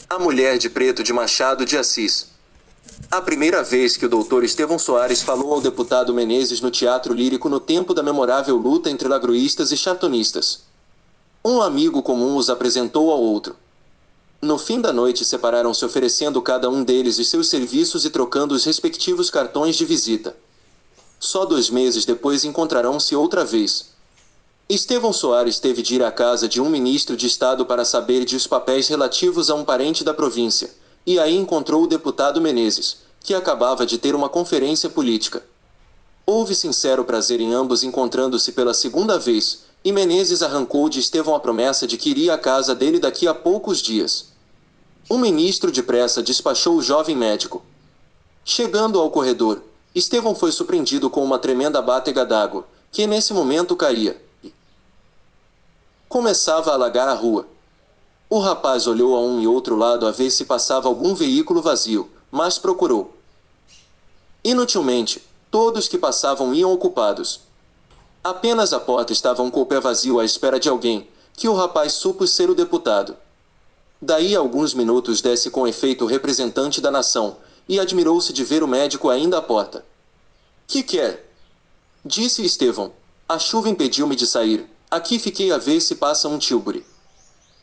A Mulher de Preto de Machado de Assis. A primeira vez que o Dr. Estevão Soares falou ao deputado Menezes no Teatro Lírico no tempo da memorável luta entre lagruístas e chartonistas. Um amigo comum os apresentou ao outro. No fim da noite separaram-se oferecendo cada um deles os seus serviços e trocando os respectivos cartões de visita. Só 2 meses depois encontrarão-se outra vez. Estevão Soares teve de ir à casa de um ministro de Estado para saber de os papéis relativos a um parente da província, e aí encontrou o deputado Menezes, que acabava de ter uma conferência política. Houve sincero prazer em ambos encontrando-se pela segunda vez, e Menezes arrancou de Estevão a promessa de que iria à casa dele daqui a poucos dias. O ministro depressa despachou o jovem médico. Chegando ao corredor, Estevão foi surpreendido com uma tremenda batega d'água, que nesse momento caía. Começava a alagar a rua. O rapaz olhou a um e outro lado a ver se passava algum veículo vazio, mas procurou. Inutilmente, todos que passavam iam ocupados. Apenas à porta estava um coupé vazio à espera de alguém, que o rapaz supôs ser o deputado. Daí a alguns minutos desce com efeito o representante da nação, e admirou-se de ver o médico ainda à porta. Que quer? Disse Estevão. A chuva impediu-me de sair, aqui fiquei a ver se passa um tílburi.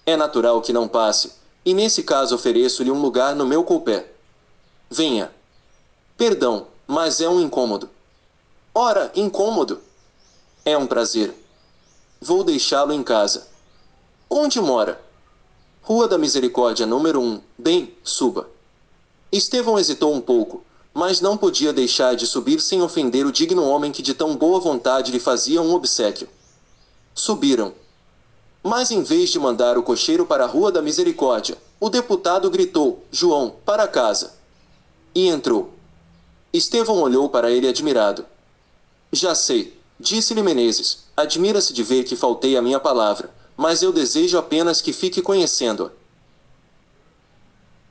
É natural que não passe, e nesse caso ofereço-lhe um lugar no meu coupé. Venha. Perdão, mas é um incômodo. Ora, incômodo? É um prazer. Vou deixá-lo em casa. Onde mora? Rua da Misericórdia, número 1. Bem, suba. Estevão hesitou um pouco, mas não podia deixar de subir sem ofender o digno homem que de tão boa vontade lhe fazia um obséquio. Subiram. Mas em vez de mandar o cocheiro para a Rua da Misericórdia, o deputado gritou: João, para casa. E entrou. Estevão olhou para ele admirado. Já sei, disse-lhe Menezes, admira-se de ver que faltei à minha palavra, mas eu desejo apenas que fique conhecendo-a.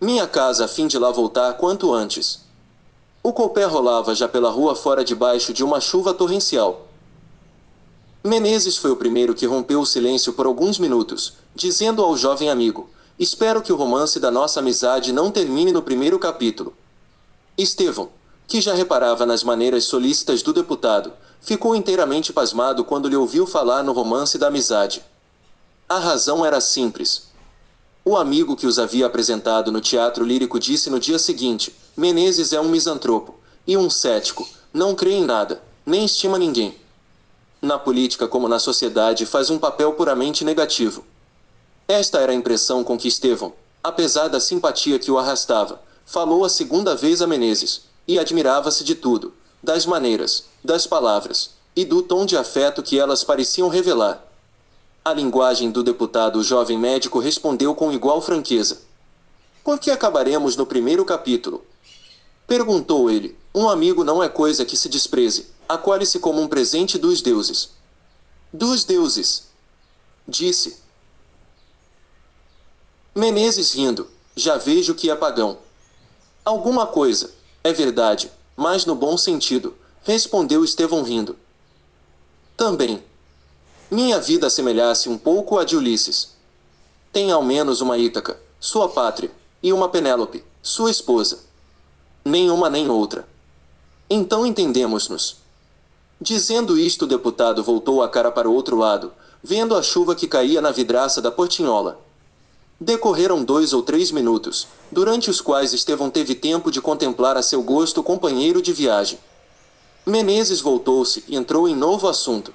Minha casa a fim de lá voltar quanto antes. O coupé rolava já pela rua fora debaixo de uma chuva torrencial. Menezes foi o primeiro que rompeu o silêncio por alguns minutos, dizendo ao jovem amigo: espero que o romance da nossa amizade não termine no primeiro capítulo. Estevão, que já reparava nas maneiras solícitas do deputado, ficou inteiramente pasmado quando lhe ouviu falar no romance da amizade. A razão era simples. O amigo que os havia apresentado no Teatro Lírico disse no dia seguinte: Menezes é um misantropo, e um cético, não crê em nada, nem estima ninguém. Na política como na sociedade faz um papel puramente negativo. Esta era a impressão com que Estevão, apesar da simpatia que o arrastava, falou a segunda vez a Menezes, e admirava-se de tudo, das maneiras, das palavras, e do tom de afeto que elas pareciam revelar. A linguagem do deputado o jovem médico respondeu com igual franqueza. Por que acabaremos no primeiro capítulo? Perguntou ele. Um amigo não é coisa que se despreze, acolhe-se como um presente dos deuses. Dos deuses, disse Menezes rindo. Já vejo que é pagão. Alguma coisa, é verdade, mas no bom sentido, respondeu Estevão rindo. Também. Minha vida assemelhasse um pouco à de Ulisses. Tem ao menos uma Ítaca, sua pátria, e uma Penélope, sua esposa. Nem uma nem outra. Então entendemos-nos. Dizendo isto, o deputado voltou a cara para o outro lado, vendo a chuva que caía na vidraça da portinhola. Decorreram 2 ou 3 minutos, durante os quais Estevão teve tempo de contemplar a seu gosto o companheiro de viagem. Menezes voltou-se e entrou em novo assunto.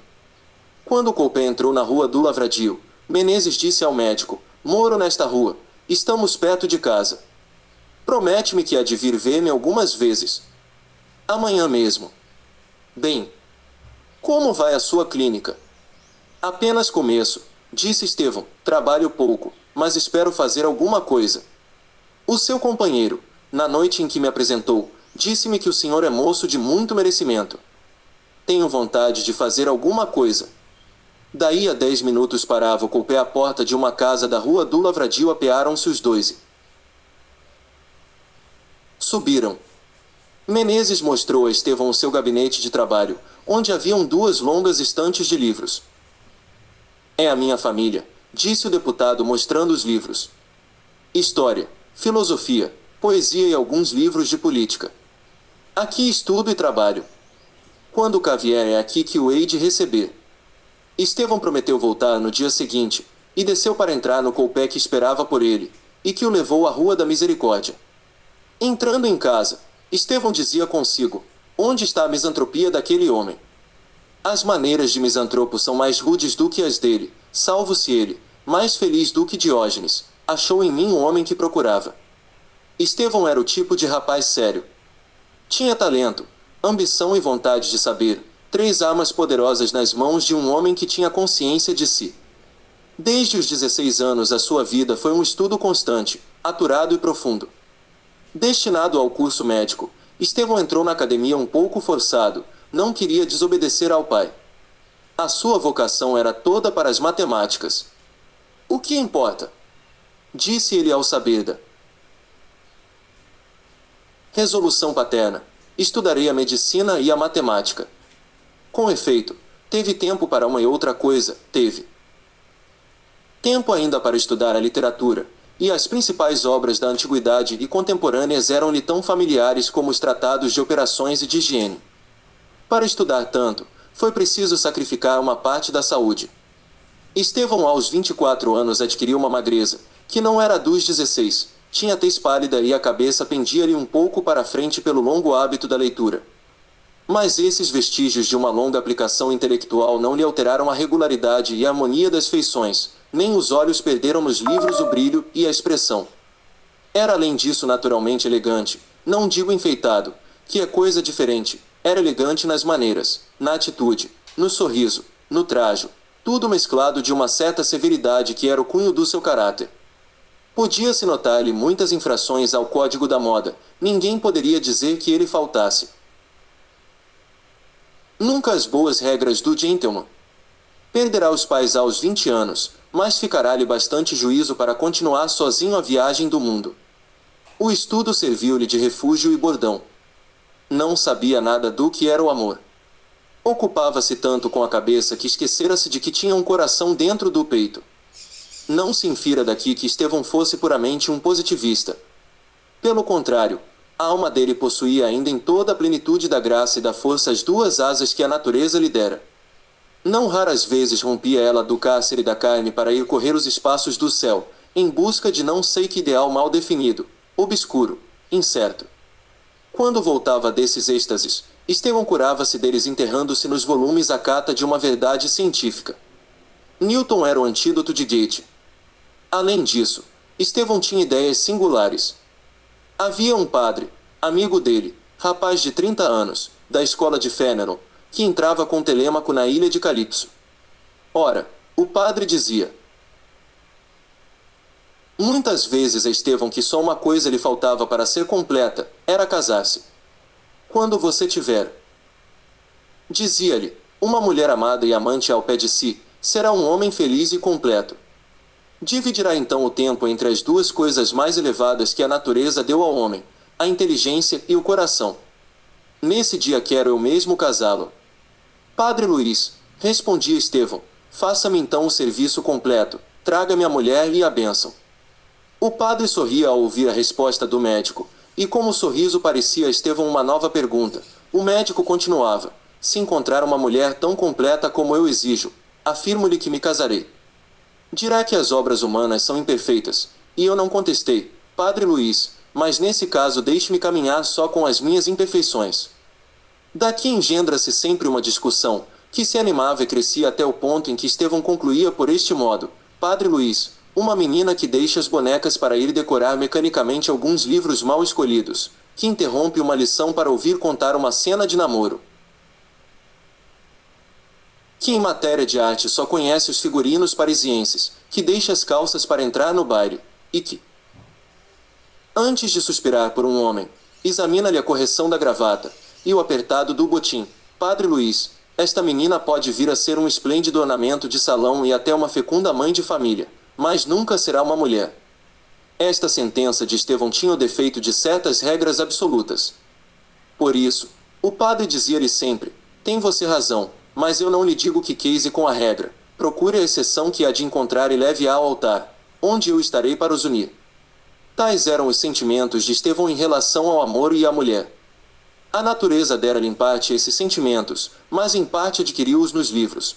Quando o coupé entrou na Rua do Lavradio, Menezes disse ao médico: moro nesta rua, estamos perto de casa. Promete-me que há de vir ver-me algumas vezes. Amanhã mesmo. Bem. Como vai a sua clínica? Apenas começo, disse Estevão, trabalho pouco, mas espero fazer alguma coisa. O seu companheiro, na noite em que me apresentou, disse-me que o senhor é moço de muito merecimento. Tenho vontade de fazer alguma coisa. Daí a 10 minutos parava o coupé à porta de uma casa da Rua do Lavradio. Apearam-se os dois. Subiram. Menezes mostrou a Estevão o seu gabinete de trabalho, onde haviam 2 longas estantes de livros. É a minha família, disse o deputado mostrando os livros. história, filosofia, poesia e alguns livros de política. Aqui estudo e trabalho. Quando cá vier é aqui que o hei de receber. Estevão prometeu voltar no dia seguinte, e desceu para entrar no coupé que esperava por ele, e que o levou à Rua da Misericórdia. Entrando em casa, Estevão dizia consigo: onde está a misantropia daquele homem? As maneiras de misantropo são mais rudes do que as dele, salvo se ele, mais feliz do que Diógenes, achou em mim um homem que procurava. Estevão era o tipo de rapaz sério. Tinha talento, ambição e vontade de saber, três armas poderosas nas mãos de um homem que tinha consciência de si. Desde os 16 anos a sua vida foi um estudo constante, aturado e profundo. Destinado ao curso médico, Estevão entrou na academia um pouco forçado, não queria desobedecer ao pai. A sua vocação era toda para as matemáticas. O que importa? Disse ele ao Saavedra. Resolução paterna: estudarei a medicina e a matemática. Com efeito, teve tempo para uma e outra coisa, teve tempo ainda para estudar a literatura, e as principais obras da antiguidade e contemporâneas eram-lhe tão familiares como os tratados de operações e de higiene. Para estudar tanto, foi preciso sacrificar uma parte da saúde. Estevão aos 24 anos adquiriu uma magreza, que não era a dos 16, tinha a tez pálida e a cabeça pendia-lhe um pouco para a frente pelo longo hábito da leitura. Mas esses vestígios de uma longa aplicação intelectual não lhe alteraram a regularidade e a harmonia das feições, nem os olhos perderam nos livros o brilho e a expressão. Era além disso naturalmente elegante, não digo enfeitado, que é coisa diferente, era elegante nas maneiras, na atitude, no sorriso, no trajo, tudo mesclado de uma certa severidade que era o cunho do seu caráter. Podia-se notar-lhe muitas infrações ao código da moda, ninguém poderia dizer que ele faltasse. Nunca as boas regras do gentleman. Perderá os pais aos 20 anos, mas ficará-lhe bastante juízo para continuar sozinho a viagem do mundo. O estudo serviu-lhe de refúgio e bordão. Não sabia nada do que era o amor. Ocupava-se tanto com a cabeça que esquecera-se de que tinha um coração dentro do peito. Não se infira daqui que Estevão fosse puramente um positivista. Pelo contrário, a alma dele possuía ainda em toda a plenitude da graça e da força as duas asas que a natureza lhe dera. Não raras vezes rompia ela do cárcere da carne para ir correr os espaços do céu, em busca de não sei que ideal mal definido, obscuro, incerto. Quando voltava desses êxtases, Estevão curava-se deles enterrando-se nos volumes à cata de uma verdade científica. Newton era o antídoto de Goethe. Além disso, Estevão tinha ideias singulares. Havia um padre, amigo dele, rapaz de 30 anos, da escola de Fénelon, que entrava com Telêmaco na ilha de Calipso. Ora, o padre dizia muitas vezes a Estevão que só uma coisa lhe faltava para ser completa, era casar-se. Quando você tiver, dizia-lhe, uma mulher amada e amante ao pé de si, será um homem feliz e completo. Dividirá então o tempo entre as duas coisas mais elevadas que a natureza deu ao homem, a inteligência e o coração. Nesse dia quero eu mesmo casá-lo. Padre Luís, respondia Estevão, faça-me então o serviço completo, traga-me a mulher e a bênção. O padre sorria ao ouvir a resposta do médico, e como o sorriso parecia a Estevão uma nova pergunta, o médico continuava, se encontrar uma mulher tão completa como eu exijo, afirmo-lhe que me casarei. Dirá que as obras humanas são imperfeitas, e eu não contestei, Padre Luís, mas nesse caso deixe-me caminhar só com as minhas imperfeições. Daqui engendra-se sempre uma discussão, que se animava e crescia até o ponto em que Estevão concluía por este modo: Padre Luís, uma menina que deixa as bonecas para ir decorar mecanicamente alguns livros mal escolhidos, que interrompe uma lição para ouvir contar uma cena de namoro, que em matéria de arte só conhece os figurinos parisienses, que deixa as calças para entrar no baile, e que, antes de suspirar por um homem, examina-lhe a correção da gravata, e o apertado do botim. Padre Luís, esta menina pode vir a ser um esplêndido ornamento de salão e até uma fecunda mãe de família, mas nunca será uma mulher. Esta sentença de Estevão tinha o defeito de certas regras absolutas. Por isso, o padre dizia-lhe sempre, tem você razão, mas eu não lhe digo que queise com a regra, procure a exceção que há de encontrar e leve-a ao altar, onde eu estarei para os unir. Tais eram os sentimentos de Estevão em relação ao amor e à mulher. A natureza dera-lhe em parte esses sentimentos, mas em parte adquiriu-os nos livros.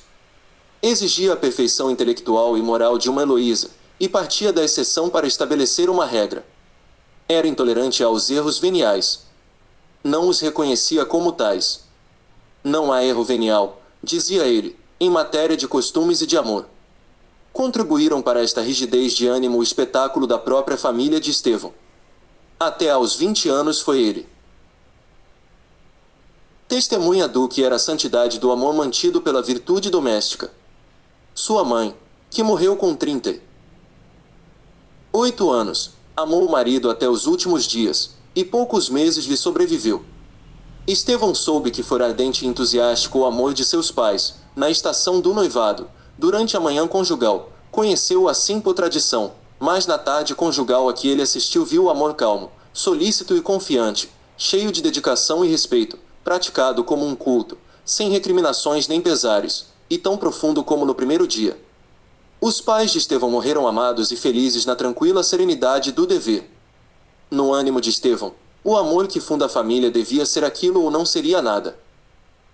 Exigia a perfeição intelectual e moral de uma Heloísa, e partia da exceção para estabelecer uma regra. Era intolerante aos erros veniais. Não os reconhecia como tais. Não há erro venial, dizia ele, em matéria de costumes e de amor. Contribuíram para esta rigidez de ânimo o espetáculo da própria família de Estevão. Até aos 20 anos foi ele testemunha do que era a santidade do amor mantido pela virtude doméstica. Sua mãe, que morreu com 38 anos, amou o marido até os últimos dias, e poucos meses lhe sobreviveu. Estevão soube que fora ardente e entusiástico o amor de seus pais, na estação do noivado, durante a manhã conjugal, conheceu assim por tradição, mas na tarde conjugal a que ele assistiu viu o amor calmo, solícito e confiante, cheio de dedicação e respeito, praticado como um culto, sem recriminações nem pesares, e tão profundo como no primeiro dia. Os pais de Estevão morreram amados e felizes na tranquila serenidade do dever. No ânimo de Estevão, o amor que funda a família devia ser aquilo ou não seria nada.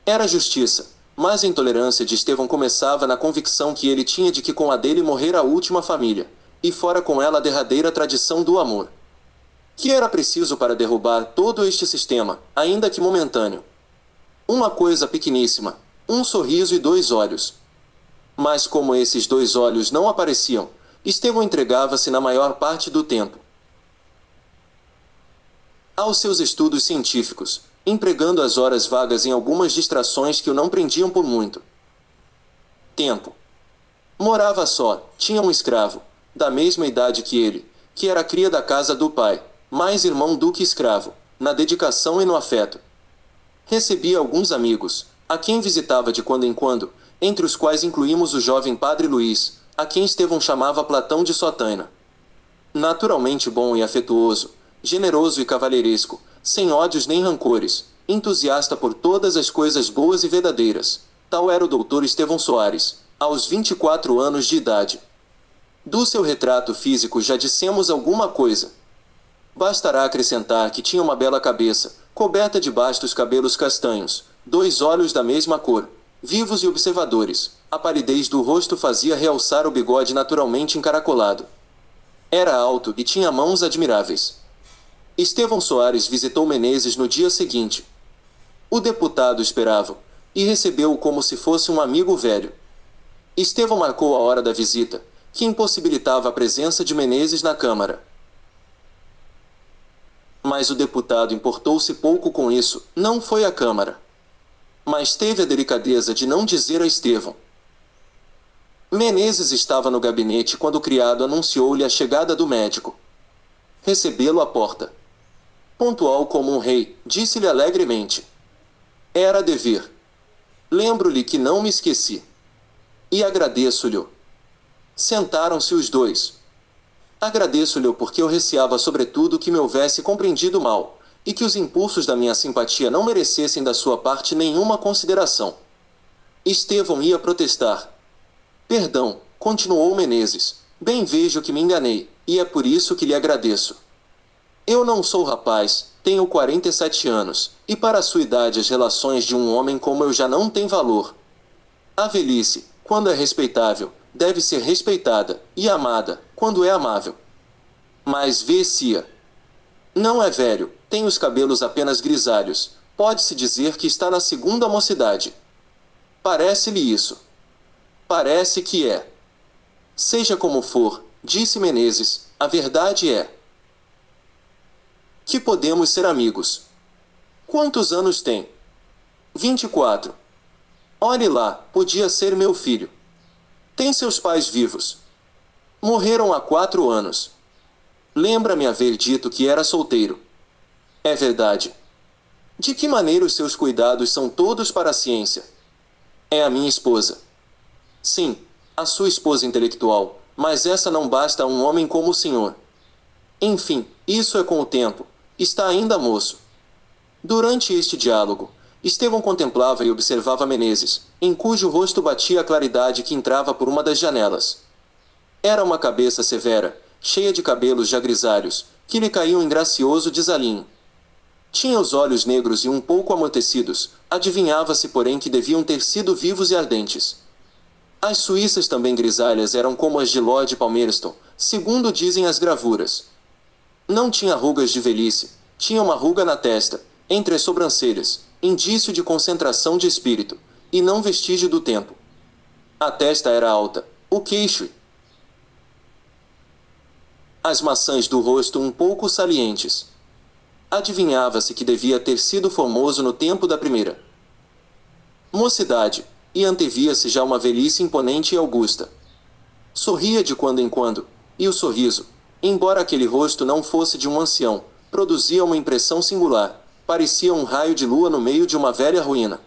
Era justiça, mas a intolerância de Estevão começava na convicção que ele tinha de que com a dele morrera a última família, e fora com ela a derradeira tradição do amor. Que era preciso para derrubar todo este sistema, ainda que momentâneo. Uma coisa pequeníssima, um sorriso e 2 olhos. Mas como esses 2 olhos não apareciam, Estevão entregava-se na maior parte do tempo aos seus estudos científicos, empregando as horas vagas em algumas distrações que o não prendiam por muito tempo. Morava só, tinha um escravo, da mesma idade que ele, que era cria da casa do pai, mais irmão do que escravo, na dedicação e no afeto. Recebia alguns amigos, a quem visitava de quando em quando, entre os quais incluímos o jovem padre Luís, a quem Estevão chamava Platão de Sotaina. Naturalmente bom e afetuoso, generoso e cavalheiresco, sem ódios nem rancores, entusiasta por todas as coisas boas e verdadeiras, tal era o doutor Estevão Soares, aos 24 anos de idade. Do seu retrato físico já dissemos alguma coisa. Bastará acrescentar que tinha uma bela cabeça, coberta de bastos cabelos castanhos, 2 olhos da mesma cor, vivos e observadores. A palidez do rosto fazia realçar o bigode naturalmente encaracolado. Era alto e tinha mãos admiráveis. Estevão Soares visitou Menezes no dia seguinte. O deputado esperava-o, e recebeu-o como se fosse um amigo velho. Estevão marcou a hora da visita, que impossibilitava a presença de Menezes na Câmara. Mas o deputado importou-se pouco com isso, não foi à Câmara. Mas teve a delicadeza de não dizer a Estevão. Menezes estava no gabinete quando o criado anunciou-lhe a chegada do médico. Recebê-lo à porta. Pontual como um rei, disse-lhe alegremente. Era dever. Lembro-lhe que não me esqueci. E agradeço-lhe. Sentaram-se os dois. Agradeço-lhe porque eu receava sobretudo que me houvesse compreendido mal, e que os impulsos da minha simpatia não merecessem da sua parte nenhuma consideração. Estevão ia protestar. Perdão, continuou Menezes, bem vejo que me enganei, e é por isso que lhe agradeço. Eu não sou rapaz, tenho 47 anos, e para a sua idade as relações de um homem como eu já não têm valor. A velhice, quando é respeitável, deve ser respeitada, e amada, quando é amável. Mas vê-se-a. Não é velho, tem os cabelos apenas grisalhos, pode-se dizer que está na segunda mocidade. Parece-lhe isso. Parece que é. Seja como for, disse Menezes, a verdade é que podemos ser amigos. Quantos anos tem? 24. Olhe lá, podia ser meu filho. Tem seus pais vivos. Morreram há 4 anos. Lembra-me haver dito que era solteiro. É verdade. De que maneira os seus cuidados são todos para a ciência? É a minha esposa. Sim, a sua esposa intelectual, mas essa não basta a um homem como o senhor. Enfim, isso é com o tempo. Está ainda moço. Durante este diálogo, Estevão contemplava e observava Menezes, em cujo rosto batia a claridade que entrava por uma das janelas. Era uma cabeça severa, cheia de cabelos já grisalhos, que lhe caíam em gracioso desalinho. Tinha os olhos negros e um pouco amortecidos, adivinhava-se porém que deviam ter sido vivos e ardentes. As suíças também grisalhas eram como as de Lord Palmerston, segundo dizem as gravuras. Não tinha rugas de velhice, tinha uma ruga na testa, entre as sobrancelhas, indício de concentração de espírito, e não vestígio do tempo. A testa era alta, o queixo, as maçãs do rosto um pouco salientes. Adivinhava-se que devia ter sido formoso no tempo da primeira mocidade, e antevia-se já uma velhice imponente e augusta. Sorria de quando em quando, e o sorriso, embora aquele rosto não fosse de um ancião, produzia uma impressão singular, parecia um raio de lua no meio de uma velha ruína.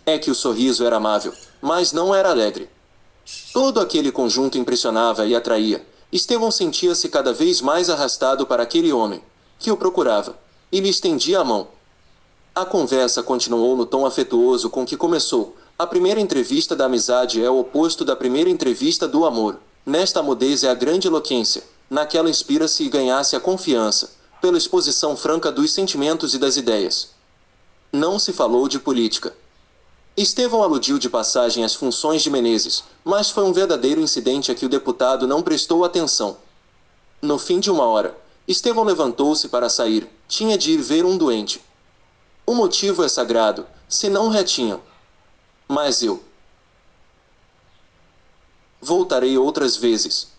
É que o sorriso era amável, mas não era alegre. Todo aquele conjunto impressionava e atraía. Estevão sentia-se cada vez mais arrastado para aquele homem, que o procurava, e lhe estendia a mão. A conversa continuou no tom afetuoso com que começou. A primeira entrevista da amizade é o oposto da primeira entrevista do amor. Nesta mudez é a grande eloquência, naquela inspira-se e ganha-se a confiança, pela exposição franca dos sentimentos e das ideias. Não se falou de política. Estevão aludiu de passagem às funções de Menezes, mas foi um verdadeiro incidente a que o deputado não prestou atenção. No fim de uma hora, Estevão levantou-se para sair, tinha de ir ver um doente. O motivo é sagrado, se não retinham. Mas eu voltarei outras vezes.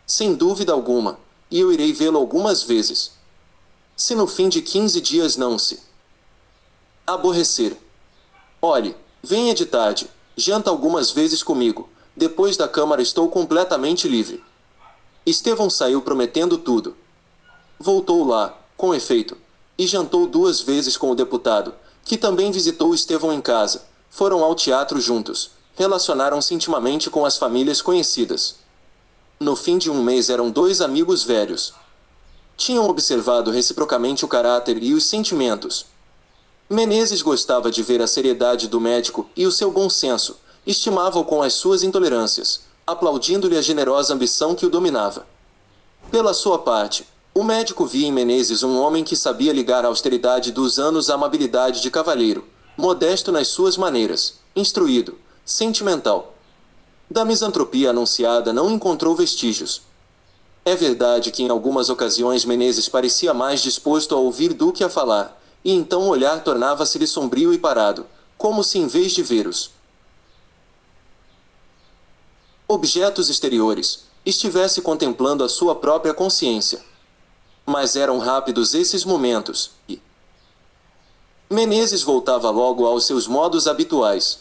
Sem dúvida alguma, e eu irei vê-lo algumas vezes. Se no fim de 15 dias não se aborrecer. Olhe, venha de tarde, janta algumas vezes comigo, depois da Câmara estou completamente livre. Estevão saiu prometendo tudo. Voltou lá, com efeito, e jantou 2 vezes com o deputado, que também visitou Estevão em casa. Foram ao teatro juntos, relacionaram-se intimamente com as famílias conhecidas. No fim de um mês eram 2 amigos velhos. Tinham observado reciprocamente o caráter e os sentimentos. Menezes gostava de ver a seriedade do médico e o seu bom senso, estimava-o com as suas intolerâncias, aplaudindo-lhe a generosa ambição que o dominava. Pela sua parte, o médico via em Menezes um homem que sabia ligar a austeridade dos anos à amabilidade de cavalheiro, modesto nas suas maneiras, instruído, sentimental. Da misantropia anunciada não encontrou vestígios. É verdade que em algumas ocasiões Menezes parecia mais disposto a ouvir do que a falar, e então o olhar tornava-se-lhe sombrio e parado, como se em vez de ver os objetos exteriores, estivesse contemplando a sua própria consciência. Mas eram rápidos esses momentos, e Menezes voltava logo aos seus modos habituais.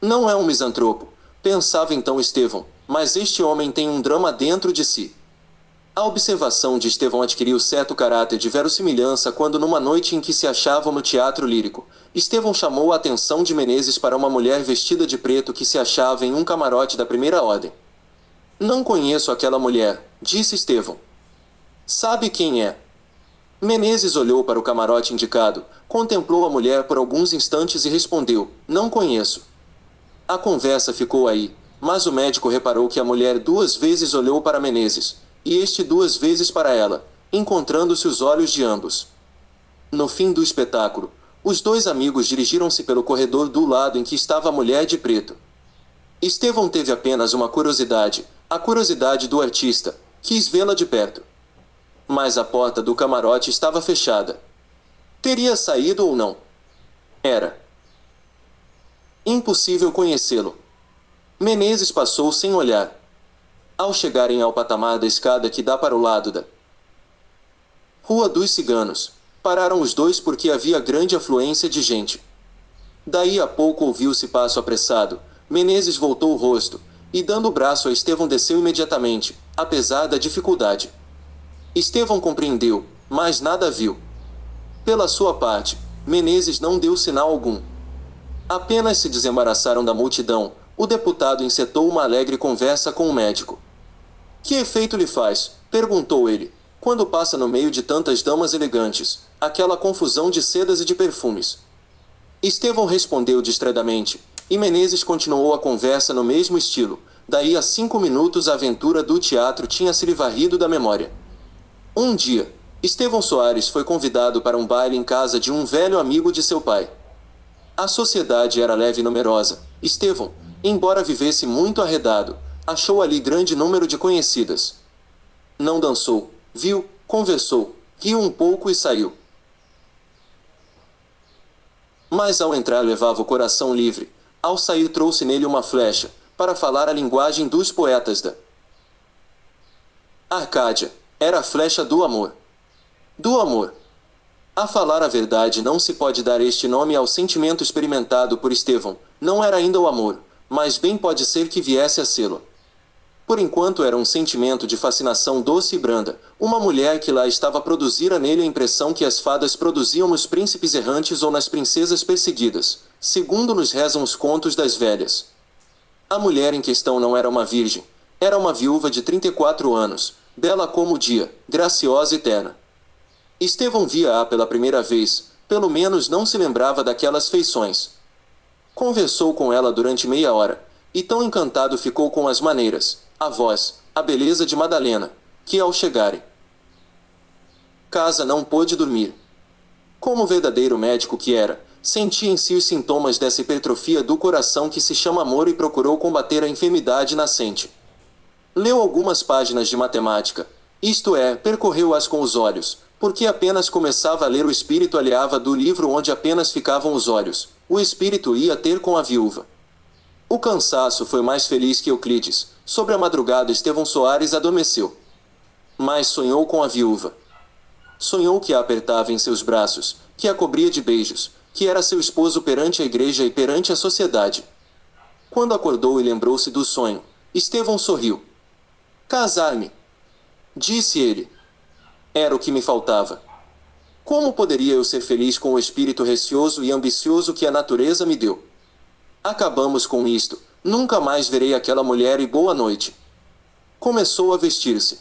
Não é um misantropo, pensava então Estevão, mas este homem tem um drama dentro de si. A observação de Estevão adquiriu certo caráter de verossimilhança quando numa noite em que se achavam no teatro lírico, Estevão chamou a atenção de Menezes para uma mulher vestida de preto que se achava em um camarote da primeira ordem. Não conheço aquela mulher, disse Estevão. Sabe quem é? Menezes olhou para o camarote indicado, contemplou a mulher por alguns instantes e respondeu, não conheço. A conversa ficou aí, mas o médico reparou que a mulher 2 vezes olhou para Menezes, e este 2 vezes para ela, encontrando-se os olhos de ambos. No fim do espetáculo, os 2 amigos dirigiram-se pelo corredor do lado em que estava a mulher de preto. Estevão teve apenas uma curiosidade, a curiosidade do artista, quis vê-la de perto. Mas a porta do camarote estava fechada. Teria saído ou não? Era impossível conhecê-lo. Menezes passou sem olhar. Ao chegarem ao patamar da escada que dá para o lado da Rua dos Ciganos, pararam os 2 porque havia grande afluência de gente. Daí a pouco ouviu-se passo apressado, Menezes voltou o rosto, e dando o braço a Estevão desceu imediatamente, apesar da dificuldade. Estevão compreendeu, mas nada viu. Pela sua parte, Menezes não deu sinal algum. Apenas se desembaraçaram da multidão, o deputado encetou uma alegre conversa com o médico. Que efeito lhe faz? Perguntou ele, quando passa no meio de tantas damas elegantes, aquela confusão de sedas e de perfumes. Estevão respondeu distradamente, e Menezes continuou a conversa no mesmo estilo. Daí a 5 minutos a aventura do teatro tinha se lhe varrido da memória. Um dia, Estevão Soares foi convidado para um baile em casa de um velho amigo de seu pai. A sociedade era leve e numerosa. Estevão, embora vivesse muito arredado, achou ali grande número de conhecidas. Não dançou, viu, conversou, riu um pouco e saiu. Mas ao entrar levava o coração livre, ao sair trouxe nele uma flecha, para falar a linguagem dos poetas da Arcádia, era a flecha do amor. Do amor. A falar a verdade, não se pode dar este nome ao sentimento experimentado por Estevão, não era ainda o amor, mas bem pode ser que viesse a sê-lo. Por enquanto era um sentimento de fascinação doce e branda, uma mulher que lá estava produzira nele a impressão que as fadas produziam nos príncipes errantes ou nas princesas perseguidas, segundo nos rezam os contos das velhas. A mulher em questão não era uma virgem, era uma viúva de 34 anos, bela como o dia, graciosa e terna. Estevão via-a pela primeira vez, pelo menos não se lembrava daquelas feições. Conversou com ela durante meia hora, e tão encantado ficou com as maneiras, a voz, a beleza de Madalena, que ao chegarem casa não pôde dormir. Como verdadeiro médico que era, sentia em si os sintomas dessa hipertrofia do coração que se chama amor e procurou combater a enfermidade nascente. Leu algumas páginas de matemática, isto é, percorreu-as com os olhos, porque apenas começava a ler o espírito aliava do livro onde apenas ficavam os olhos, o espírito ia ter com a viúva. O cansaço foi mais feliz que Euclides, sobre a madrugada Estevão Soares adormeceu. Mas sonhou com a viúva. Sonhou que a apertava em seus braços, que a cobria de beijos, que era seu esposo perante a igreja e perante a sociedade. Quando acordou e lembrou-se do sonho, Estevão sorriu. Casar-me, disse ele. Era o que me faltava. Como poderia eu ser feliz com o espírito receoso e ambicioso que a natureza me deu? Acabamos com isto, nunca mais verei aquela mulher e boa noite. Começou a vestir-se.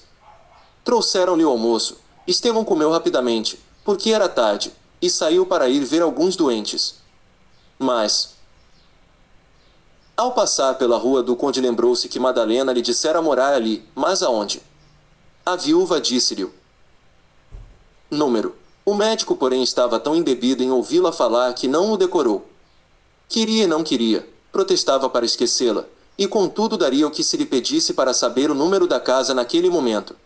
Trouxeram-lhe o almoço. Estevão comeu rapidamente, porque era tarde, e saiu para ir ver alguns doentes. Mas, ao passar pela rua do Conde lembrou-se que Madalena lhe dissera morar ali, mas aonde? A viúva disse-lhe o número. O médico, porém, estava tão embebido em ouvi-la falar que não o decorou. Queria e não queria, protestava para esquecê-la, e contudo daria o que se lhe pedisse para saber o número da casa naquele momento.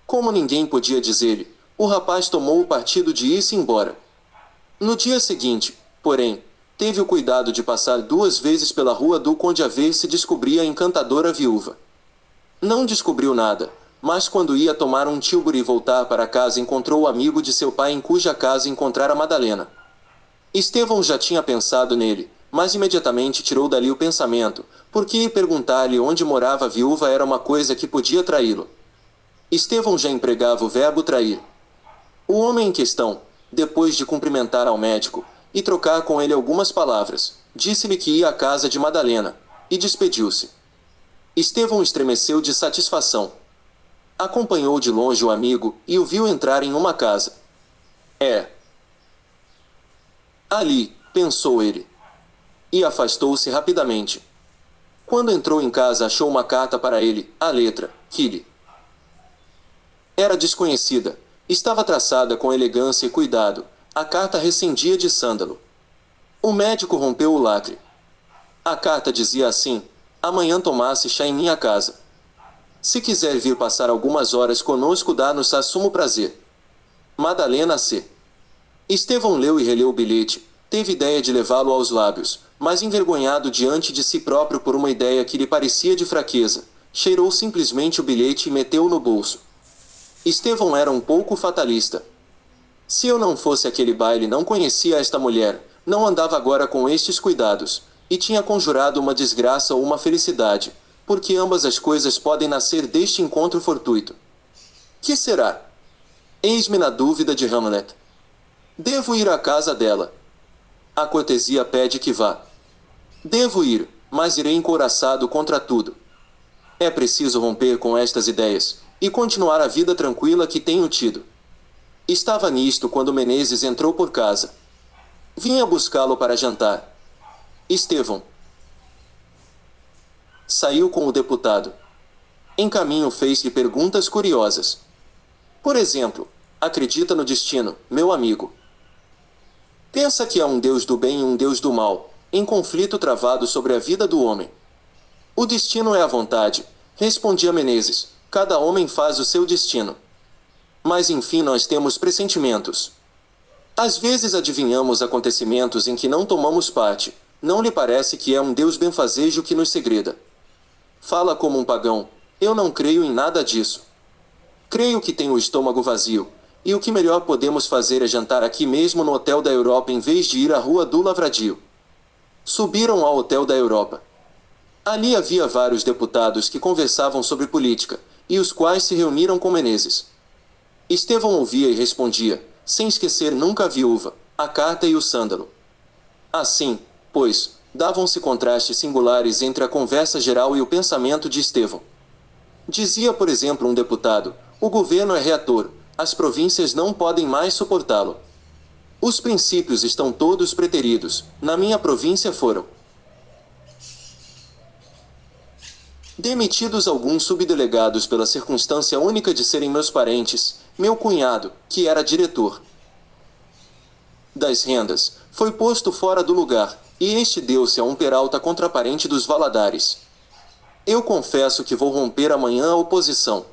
Como ninguém podia dizer-lhe, o rapaz tomou o partido de ir-se embora. No dia seguinte, porém, teve o cuidado de passar 2 vezes pela rua do Conde a ver se descobria a encantadora viúva. Não descobriu nada, mas quando ia tomar um tílburi e voltar para casa encontrou o amigo de seu pai em cuja casa encontrara Madalena. Estevão já tinha pensado nele, mas imediatamente tirou dali o pensamento, porque ir perguntar-lhe onde morava a viúva era uma coisa que podia traí-lo. Estevão já empregava o verbo trair. O homem em questão, depois de cumprimentar ao médico, e trocar com ele algumas palavras, disse-lhe que ia à casa de Madalena, e despediu-se. Estevão estremeceu de satisfação. Acompanhou de longe o amigo, e o viu entrar em uma casa. Ali, pensou ele. E afastou-se rapidamente. Quando entrou em casa achou uma carta para ele, a letra, que lhe era desconhecida, estava traçada com elegância e cuidado, a carta recendia de sândalo. O médico rompeu o lacre. A carta dizia assim: amanhã tomasse chá em minha casa. Se quiser vir passar algumas horas conosco dá-nos a sumo prazer. Madalena C. Estevão leu e releu o bilhete, teve ideia de levá-lo aos lábios, mas envergonhado diante de si próprio por uma ideia que lhe parecia de fraqueza, cheirou simplesmente o bilhete e meteu-o no bolso. Estevão era um pouco fatalista. Se eu não fosse aquele baile não conhecia esta mulher, não andava agora com estes cuidados, e tinha conjurado uma desgraça ou uma felicidade, porque ambas as coisas podem nascer deste encontro fortuito. Que será? Eis-me na dúvida de Hamlet. Devo ir à casa dela. A cortesia pede que vá. Devo ir, mas irei encouraçado contra tudo. É preciso romper com estas ideias, e continuar a vida tranquila que tenho tido. Estava nisto quando Menezes entrou por casa. Vinha buscá-lo para jantar. Estevão saiu com o deputado. Em caminho fez-lhe perguntas curiosas. Por exemplo, acredita no destino, meu amigo. Pensa que há um Deus do bem e um Deus do mal, em conflito travado sobre a vida do homem. O destino é a vontade, respondia Menezes. Cada homem faz o seu destino. Mas enfim nós temos pressentimentos. Às vezes adivinhamos acontecimentos em que não tomamos parte. Não lhe parece que é um Deus benfazejo que nos segreda? Fala como um pagão. Eu não creio em nada disso. Creio que tenho o estômago vazio, e o que melhor podemos fazer é jantar aqui mesmo no Hotel da Europa em vez de ir à Rua do Lavradio. Subiram ao Hotel da Europa. Ali havia vários deputados que conversavam sobre política, e os quais se reuniram com Menezes. Estevão ouvia e respondia, sem esquecer nunca a viúva, a carta e o sândalo. Assim, pois, davam-se contrastes singulares entre a conversa geral e o pensamento de Estevão. Dizia, por exemplo, um deputado: o governo é reator, as províncias não podem mais suportá-lo. Os princípios estão todos preteridos, na minha província foram demitidos alguns subdelegados pela circunstância única de serem meus parentes. Meu cunhado, que era diretor das rendas, foi posto fora do lugar, e este deu-se a um peralta contraparente dos Valadares. Eu confesso que vou romper amanhã a oposição.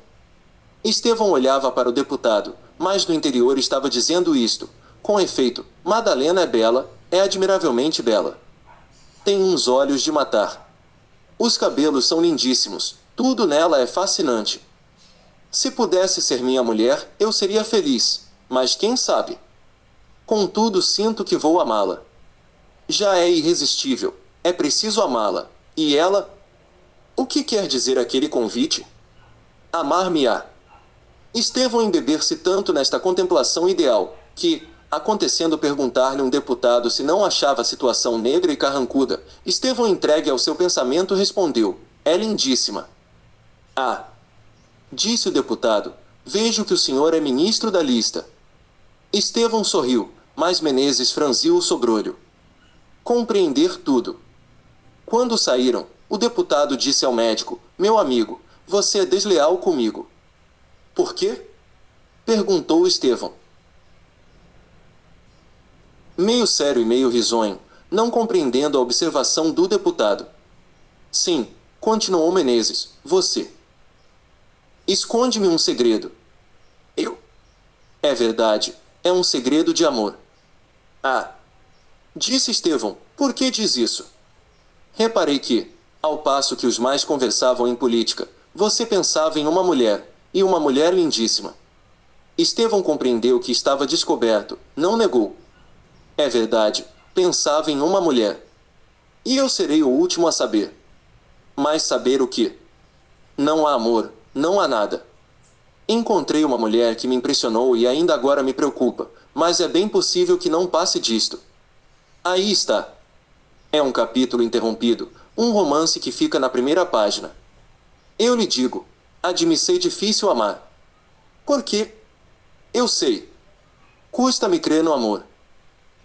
Estevão olhava para o deputado, mas no interior estava dizendo isto: com efeito, Madalena é bela, é admiravelmente bela. Tem uns olhos de matar. Os cabelos são lindíssimos, tudo nela é fascinante. Se pudesse ser minha mulher, eu seria feliz, mas quem sabe? Contudo, sinto que vou amá-la. Já é irresistível, é preciso amá-la. E ela? O que quer dizer aquele convite? Amar-me-á. Estevão embeber-se tanto nesta contemplação ideal, que, acontecendo perguntar-lhe um deputado se não achava a situação negra e carrancuda, Estevão, entregue ao seu pensamento, respondeu: é lindíssima. Ah! Disse o deputado: vejo que o senhor é ministro da lista. Estevão sorriu, mas Menezes franziu o sobrolho. Compreender tudo. Quando saíram, o deputado disse ao médico: meu amigo, você é desleal comigo. Por quê? Perguntou Estevão. Meio sério e meio risonho, não compreendendo a observação do deputado. Sim, continuou Menezes, você esconde-me um segredo. Eu? É verdade, é um segredo de amor. Ah! Disse Estevão, por que diz isso? Reparei que, ao passo que os mais conversavam em política, você pensava em uma mulher, e uma mulher lindíssima. Estevão compreendeu que estava descoberto, não negou. É verdade, pensava em uma mulher. E eu serei o último a saber. Mas saber o quê? Não há amor, não há nada. Encontrei uma mulher que me impressionou e ainda agora me preocupa, mas é bem possível que não passe disto. Aí está. É um capítulo interrompido, um romance que fica na primeira página. Eu lhe digo, admissei difícil amar. Por quê? Eu sei. Custa-me crer no amor.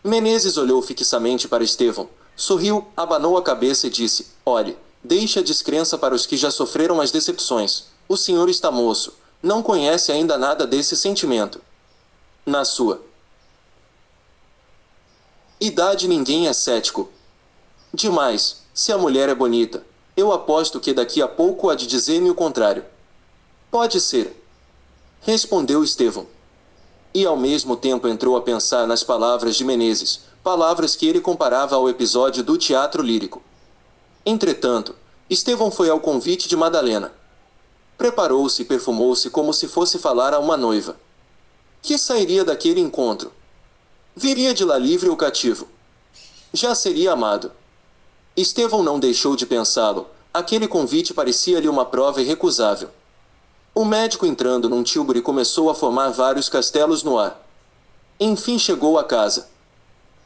Menezes olhou fixamente para Estevão, sorriu, abanou a cabeça e disse: olhe, deixe a descrença para os que já sofreram as decepções. O senhor está moço, não conhece ainda nada desse sentimento. Na sua idade ninguém é cético. Demais, se a mulher é bonita, eu aposto que daqui a pouco há de dizer-me o contrário. Pode ser, respondeu Estevão. E ao mesmo tempo entrou a pensar nas palavras de Menezes, palavras que ele comparava ao episódio do teatro lírico. Entretanto, Estevão foi ao convite de Madalena. Preparou-se e perfumou-se como se fosse falar a uma noiva. Que sairia daquele encontro? Viria de lá livre ou cativo? Já seria amado. Estevão não deixou de pensá-lo, aquele convite parecia-lhe uma prova irrecusável. O médico, entrando num tílburi, começou a formar vários castelos no ar. Enfim chegou à casa.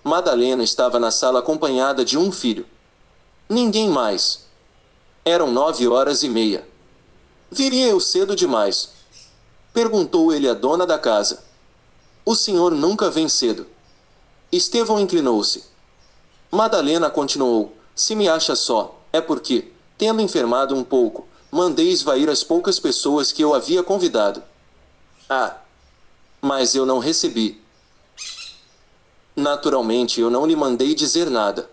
Madalena estava na sala acompanhada de um filho. Ninguém mais. Eram 9h30. Viria eu cedo demais? Perguntou ele à dona da casa. O senhor nunca vem cedo. Estevão inclinou-se. Madalena continuou: se me acha só, é porque, tendo enfermado um pouco, mandei esvair as poucas pessoas que eu havia convidado. Ah! Mas eu não recebi. Naturalmente eu não lhe mandei dizer nada.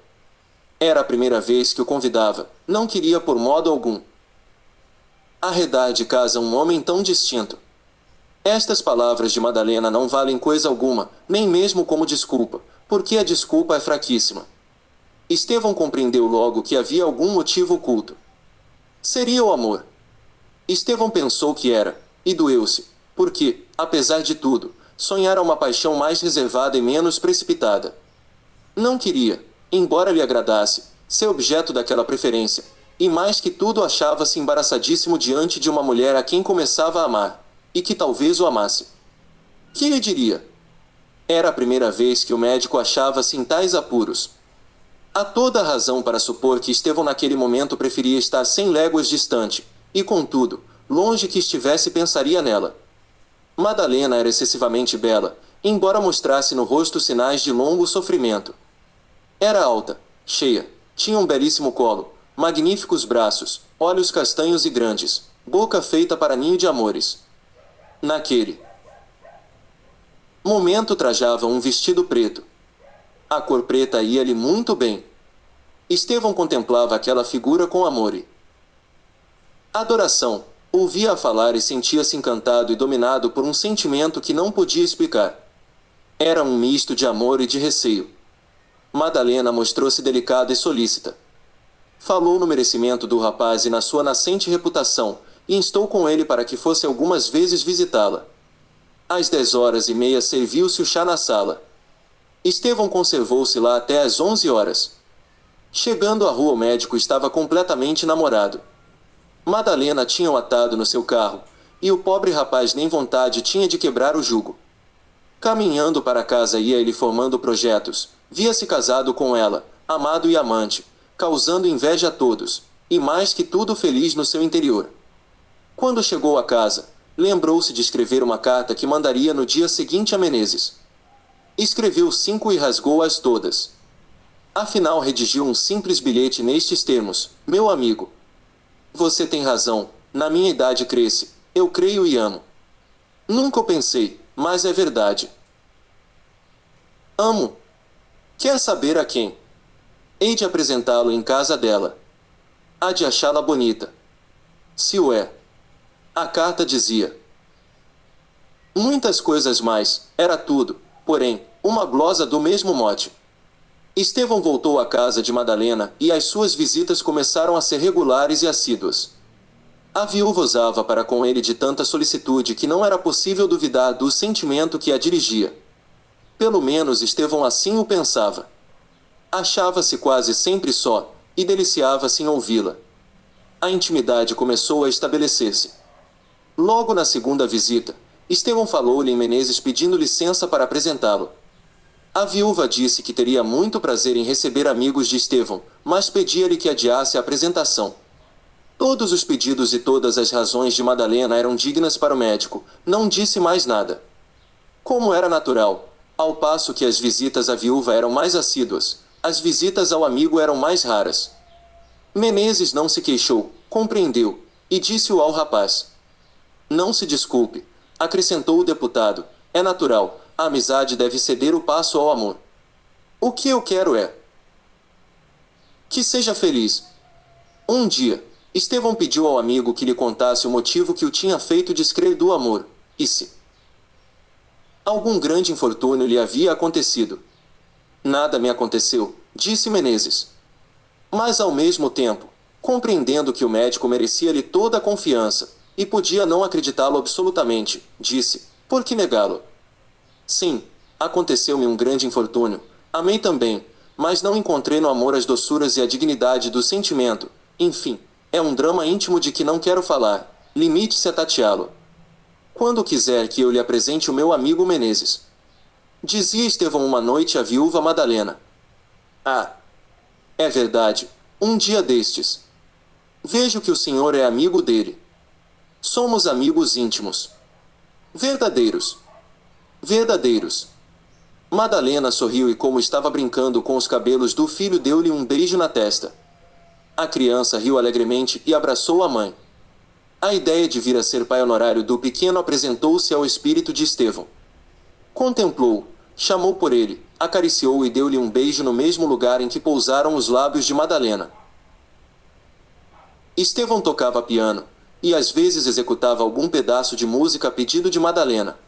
Era a primeira vez que o convidava, não queria por modo algum arredar de casa um homem tão distinto. Estas palavras de Madalena não valem coisa alguma, nem mesmo como desculpa, porque a desculpa é fraquíssima. Estevão compreendeu logo que havia algum motivo oculto. Seria o amor. Estevão pensou que era, e doeu-se, porque, apesar de tudo, sonhara uma paixão mais reservada e menos precipitada. Não queria, embora lhe agradasse, ser objeto daquela preferência, e mais que tudo achava-se embaraçadíssimo diante de uma mulher a quem começava a amar, e que talvez o amasse. Que lhe diria? Era a primeira vez que o médico achava-se em tais apuros. Há toda a razão para supor que Estevão naquele momento preferia estar 100 léguas distante, e contudo, longe que estivesse pensaria nela. Madalena era excessivamente bela, embora mostrasse no rosto sinais de longo sofrimento. Era alta, cheia, tinha um belíssimo colo, magníficos braços, olhos castanhos e grandes, boca feita para ninho de amores. Naquele momento trajava um vestido preto. A cor preta ia-lhe muito bem. Estevão contemplava aquela figura com amor e adoração. Ouvia-a falar e sentia-se encantado e dominado por um sentimento que não podia explicar. Era um misto de amor e de receio. Madalena mostrou-se delicada e solícita. Falou no merecimento do rapaz e na sua nascente reputação, e instou com ele para que fosse algumas vezes visitá-la. Às 10h30 serviu-se o chá na sala. Estevão conservou-se lá até às 11h. Chegando à rua, o médico estava completamente namorado. Madalena tinha-o atado no seu carro, e o pobre rapaz nem vontade tinha de quebrar o jugo. Caminhando para casa ia ele formando projetos, via-se casado com ela, amado e amante, causando inveja a todos, e mais que tudo feliz no seu interior. Quando chegou a casa, lembrou-se de escrever uma carta que mandaria no dia seguinte a Menezes. Escreveu 5 e rasgou-as todas. Afinal redigiu um simples bilhete nestes termos: meu amigo, você tem razão, na minha idade cresce, eu creio e amo. Nunca o pensei, mas é verdade. Amo. Quer saber a quem? Hei de apresentá-lo em casa dela. Há de achá-la bonita. Se o é. A carta dizia muitas coisas mais, era tudo, porém, uma glosa do mesmo mote. Estevão voltou à casa de Madalena, e as suas visitas começaram a ser regulares e assíduas. A viúva usava para com ele de tanta solicitude que não era possível duvidar do sentimento que a dirigia. Pelo menos Estevão assim o pensava. Achava-se quase sempre só, e deliciava-se em ouvi-la. A intimidade começou a estabelecer-se. Logo na segunda visita, Estevão falou-lhe em Menezes pedindo licença para apresentá-lo. A viúva disse que teria muito prazer em receber amigos de Estevão, mas pedia-lhe que adiasse a apresentação. Todos os pedidos e todas as razões de Madalena eram dignas para o médico, não disse mais nada. Como era natural, ao passo que as visitas à viúva eram mais assíduas, as visitas ao amigo eram mais raras. Menezes não se queixou, compreendeu, e disse-o ao rapaz. Não se desculpe, acrescentou o deputado, é natural. A amizade deve ceder o passo ao amor. O que eu quero é que seja feliz. Um dia, Estevão pediu ao amigo que lhe contasse o motivo que o tinha feito descrer do amor, e se algum grande infortúnio lhe havia acontecido. Nada me aconteceu, disse Menezes. Mas ao mesmo tempo, compreendendo que o médico merecia-lhe toda a confiança, e podia não acreditá-lo absolutamente, disse, por que negá-lo? Sim, aconteceu-me um grande infortúnio, amei também, mas não encontrei no amor as doçuras e a dignidade do sentimento, enfim, é um drama íntimo de que não quero falar, limite-se a tateá-lo. Quando quiser que eu lhe apresente o meu amigo Menezes. Dizia Estevão uma noite à viúva Madalena. Ah, é verdade, um dia destes. Vejo que o senhor é amigo dele. Somos amigos íntimos. Verdadeiros. Verdadeiros. Madalena sorriu e, como estava brincando com os cabelos do filho, deu-lhe um beijo na testa. A criança riu alegremente e abraçou a mãe. A ideia de vir a ser pai honorário do pequeno apresentou-se ao espírito de Estevão. Contemplou, chamou por ele, acariciou e deu-lhe um beijo no mesmo lugar em que pousaram os lábios de Madalena. Estevão tocava piano, e às vezes executava algum pedaço de música a pedido de Madalena.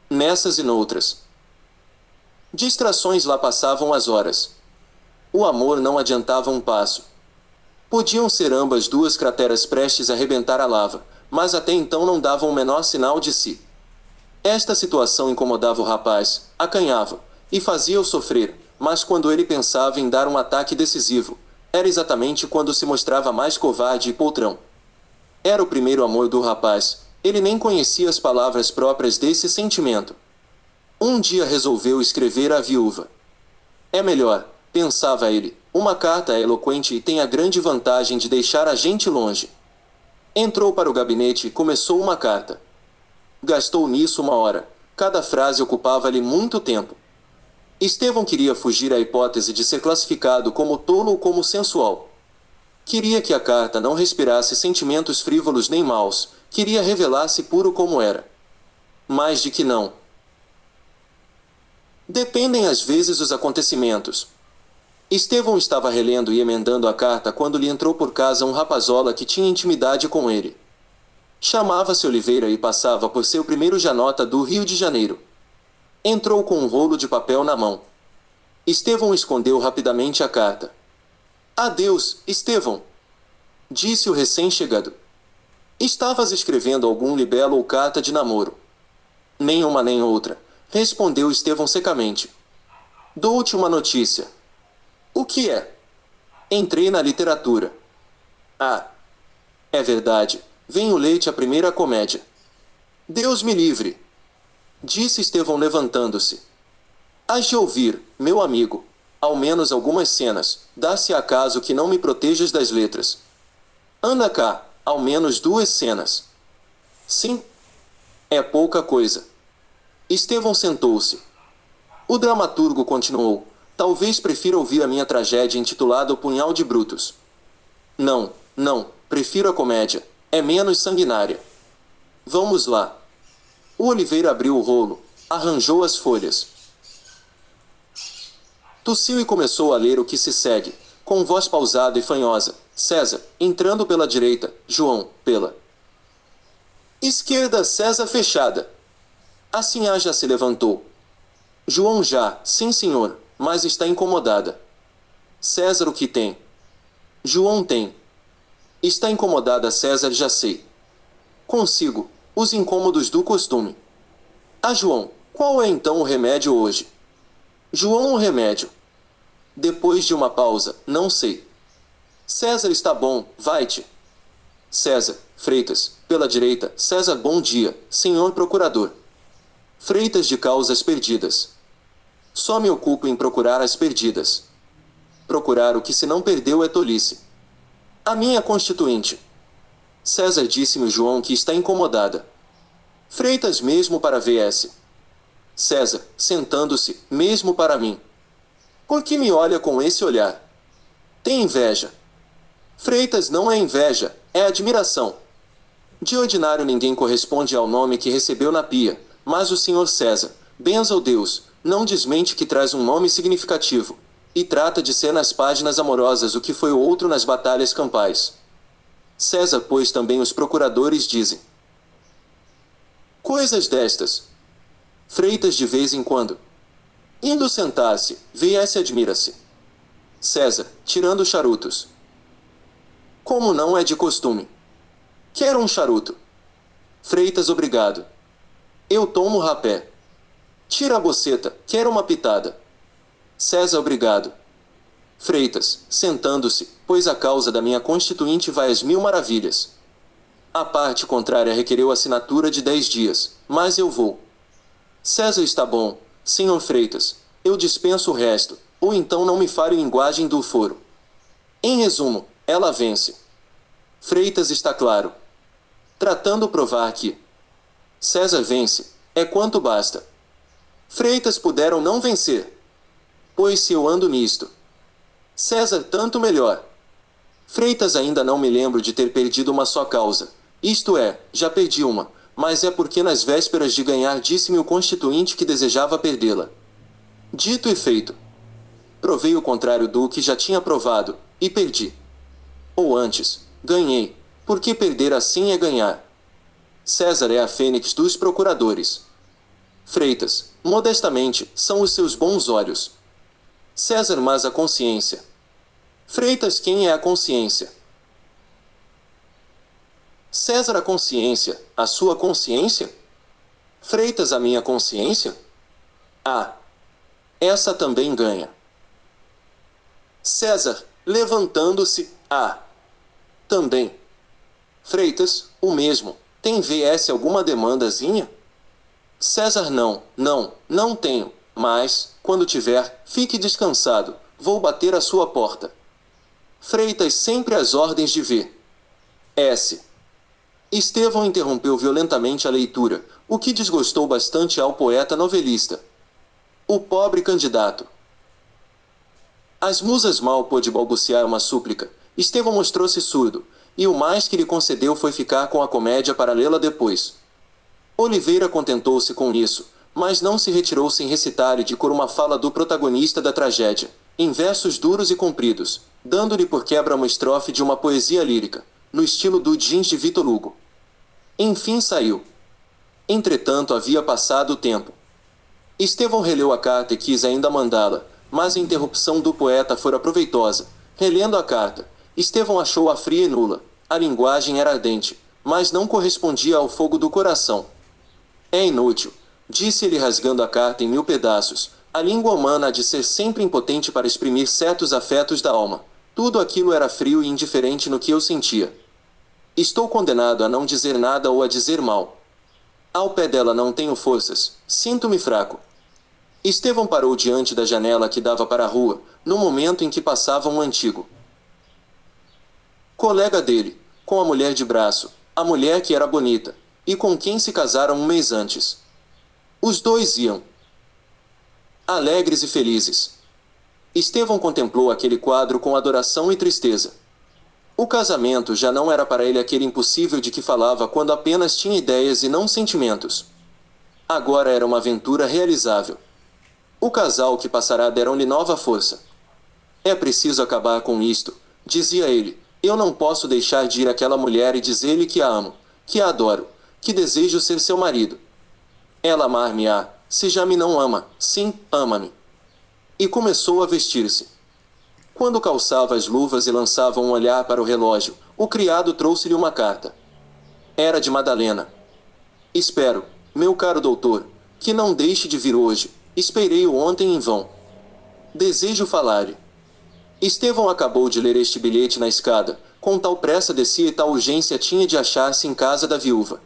Nessas e noutras distrações lá passavam as horas. O amor não adiantava um passo. Podiam ser ambas duas crateras prestes a rebentar a lava, mas até então não davam o menor sinal de si. Esta situação incomodava o rapaz, acanhava, e fazia-o sofrer, mas quando ele pensava em dar um ataque decisivo, era exatamente quando se mostrava mais covarde e poltrão. Era o primeiro amor do rapaz, ele nem conhecia as palavras próprias desse sentimento. Um dia resolveu escrever à viúva. É melhor, pensava ele, uma carta é eloquente e tem a grande vantagem de deixar a gente longe. Entrou para o gabinete e começou uma carta. Gastou nisso uma hora, cada frase ocupava-lhe muito tempo. Estevão queria fugir à hipótese de ser classificado como tolo ou como sensual. Queria que a carta não respirasse sentimentos frívolos nem maus, queria revelar-se puro como era. Mas de que não dependem às vezes os acontecimentos. Estevão estava relendo e emendando a carta quando lhe entrou por casa um rapazola que tinha intimidade com ele. Chamava-se Oliveira e passava por ser o primeiro janota do Rio de Janeiro. Entrou com um rolo de papel na mão. Estevão escondeu rapidamente a carta. Adeus, Estevão, disse o recém-chegado. Estavas escrevendo algum libelo ou carta de namoro? Nenhuma nem outra, respondeu Estevão secamente. Dou-te uma notícia. O que é? Entrei na literatura. Ah, é verdade, venho ler-te a primeira comédia. Deus me livre, disse Estevão levantando-se. Hás de ouvir, meu amigo, ao menos algumas cenas, dá-se acaso que não me protejas das letras. Anda cá, ao menos 2 cenas. Sim, é pouca coisa. Estevão sentou-se. O dramaturgo continuou. Talvez prefira ouvir a minha tragédia intitulada O Punhal de Brutus. Não, não, prefiro a comédia. É menos sanguinária. Vamos lá. O Oliveira abriu o rolo, arranjou as folhas. Tossiu e começou a ler o que se segue, com voz pausada e fanhosa. César, entrando pela direita, João, pela esquerda, César fechada. A sinhá já se levantou. João já, sim senhor, mas está incomodada. César, o que tem? João tem. Está incomodada, César, já sei. Consigo, os incômodos do costume. Ah, João, qual é então o remédio hoje? João, o remédio. Depois de uma pausa, não sei. César, está bom, vai-te. César, Freitas, pela direita, César, bom dia, senhor procurador. Freitas, de causas perdidas. Só me ocupo em procurar as perdidas. Procurar o que se não perdeu é tolice. A minha constituinte. César, disse-me João que está incomodada. Freitas, mesmo para VS. César, sentando-se, mesmo para mim. Por que me olha com esse olhar? Tem inveja. Freitas, não é inveja, é admiração. De ordinário ninguém corresponde ao nome que recebeu na pia, mas o senhor César, benza ao Deus, não desmente que traz um nome significativo, e trata de ser nas páginas amorosas o que foi o outro nas batalhas campais. César, pois também os procuradores dizem coisas destas. Freitas, de vez em quando. Indo sentar-se, VS admira-se. César, tirando charutos. Como não é de costume? Quero um charuto. Freitas, obrigado. Eu tomo rapé. Tira a boceta, quero uma pitada. César, obrigado. Freitas, sentando-se, pois a causa da minha constituinte vai às 1000 maravilhas. A parte contrária requereu assinatura de 10 dias, mas eu vou. César, está bom, senhor Freitas, eu dispenso o resto, ou então não me fale linguagem do foro. Em resumo, ela vence. Freitas, está claro. Tratando provar que César vence, é quanto basta. Freitas, puderam não vencer. Pois se eu ando nisto. César, tanto melhor. Freitas, ainda não me lembro de ter perdido uma só causa. Isto é, já perdi uma, mas é porque nas vésperas de ganhar disse-me o constituinte que desejava perdê-la. Dito e feito. Provei o contrário do que já tinha provado, e perdi. Ou antes, ganhei, porque perder assim é ganhar. César é a fênix dos procuradores. Freitas, modestamente, são os seus bons olhos. César, mas a consciência. Freitas, quem é a consciência? César, a consciência, a sua consciência? Freitas, a minha consciência? Ah, essa também ganha. César, levantando-se, também. Freitas, o mesmo, tem vs alguma demandazinha? César, não tenho, mas, quando tiver, fique descansado, vou bater à sua porta. Freitas, sempre às ordens de V.S. Estevão interrompeu violentamente a leitura, o que desgostou bastante ao poeta novelista. O pobre candidato. As musas mal pôde balbuciar uma súplica. Estevão mostrou-se surdo, e o mais que lhe concedeu foi ficar com a comédia para lê-la depois. Oliveira contentou-se com isso, mas não se retirou sem recitar e de cor uma fala do protagonista da tragédia, em versos duros e compridos, dando-lhe por quebra uma estrofe de uma poesia lírica, no estilo do Jeans de Vitor Hugo. Enfim saiu. Entretanto havia passado o tempo. Estevão releu a carta e quis ainda mandá-la, mas a interrupção do poeta fora proveitosa. Relendo a carta, Estevão achou-a fria e nula. A linguagem era ardente, mas não correspondia ao fogo do coração. É inútil, disse ele rasgando a carta em 1000 pedaços. A língua humana há de ser sempre impotente para exprimir certos afetos da alma. Tudo aquilo era frio e indiferente no que eu sentia. Estou condenado a não dizer nada ou a dizer mal. Ao pé dela não tenho forças, sinto-me fraco. Estevão parou diante da janela que dava para a rua, no momento em que passava um antigo colega dele, com a mulher de braço, a mulher que era bonita, e com quem se casaram um mês antes. Os dois iam alegres e felizes. Estevão contemplou aquele quadro com adoração e tristeza. O casamento já não era para ele aquele impossível de que falava quando apenas tinha ideias e não sentimentos. Agora era uma aventura realizável. O casal que passará deram-lhe nova força. É preciso acabar com isto, dizia ele. Eu não posso deixar de ir àquela mulher e dizer-lhe que a amo, que a adoro, que desejo ser seu marido. Ela amar-me-á, se já me não ama, sim, ama-me. E começou a vestir-se. Quando calçava as luvas e lançava um olhar para o relógio, o criado trouxe-lhe uma carta. Era de Madalena. Espero, meu caro doutor, que não deixe de vir hoje. Esperei-o ontem em vão. Desejo falar-lhe. Estevão acabou de ler este bilhete na escada, com tal pressa descia e tal urgência tinha de achar-se em casa da viúva.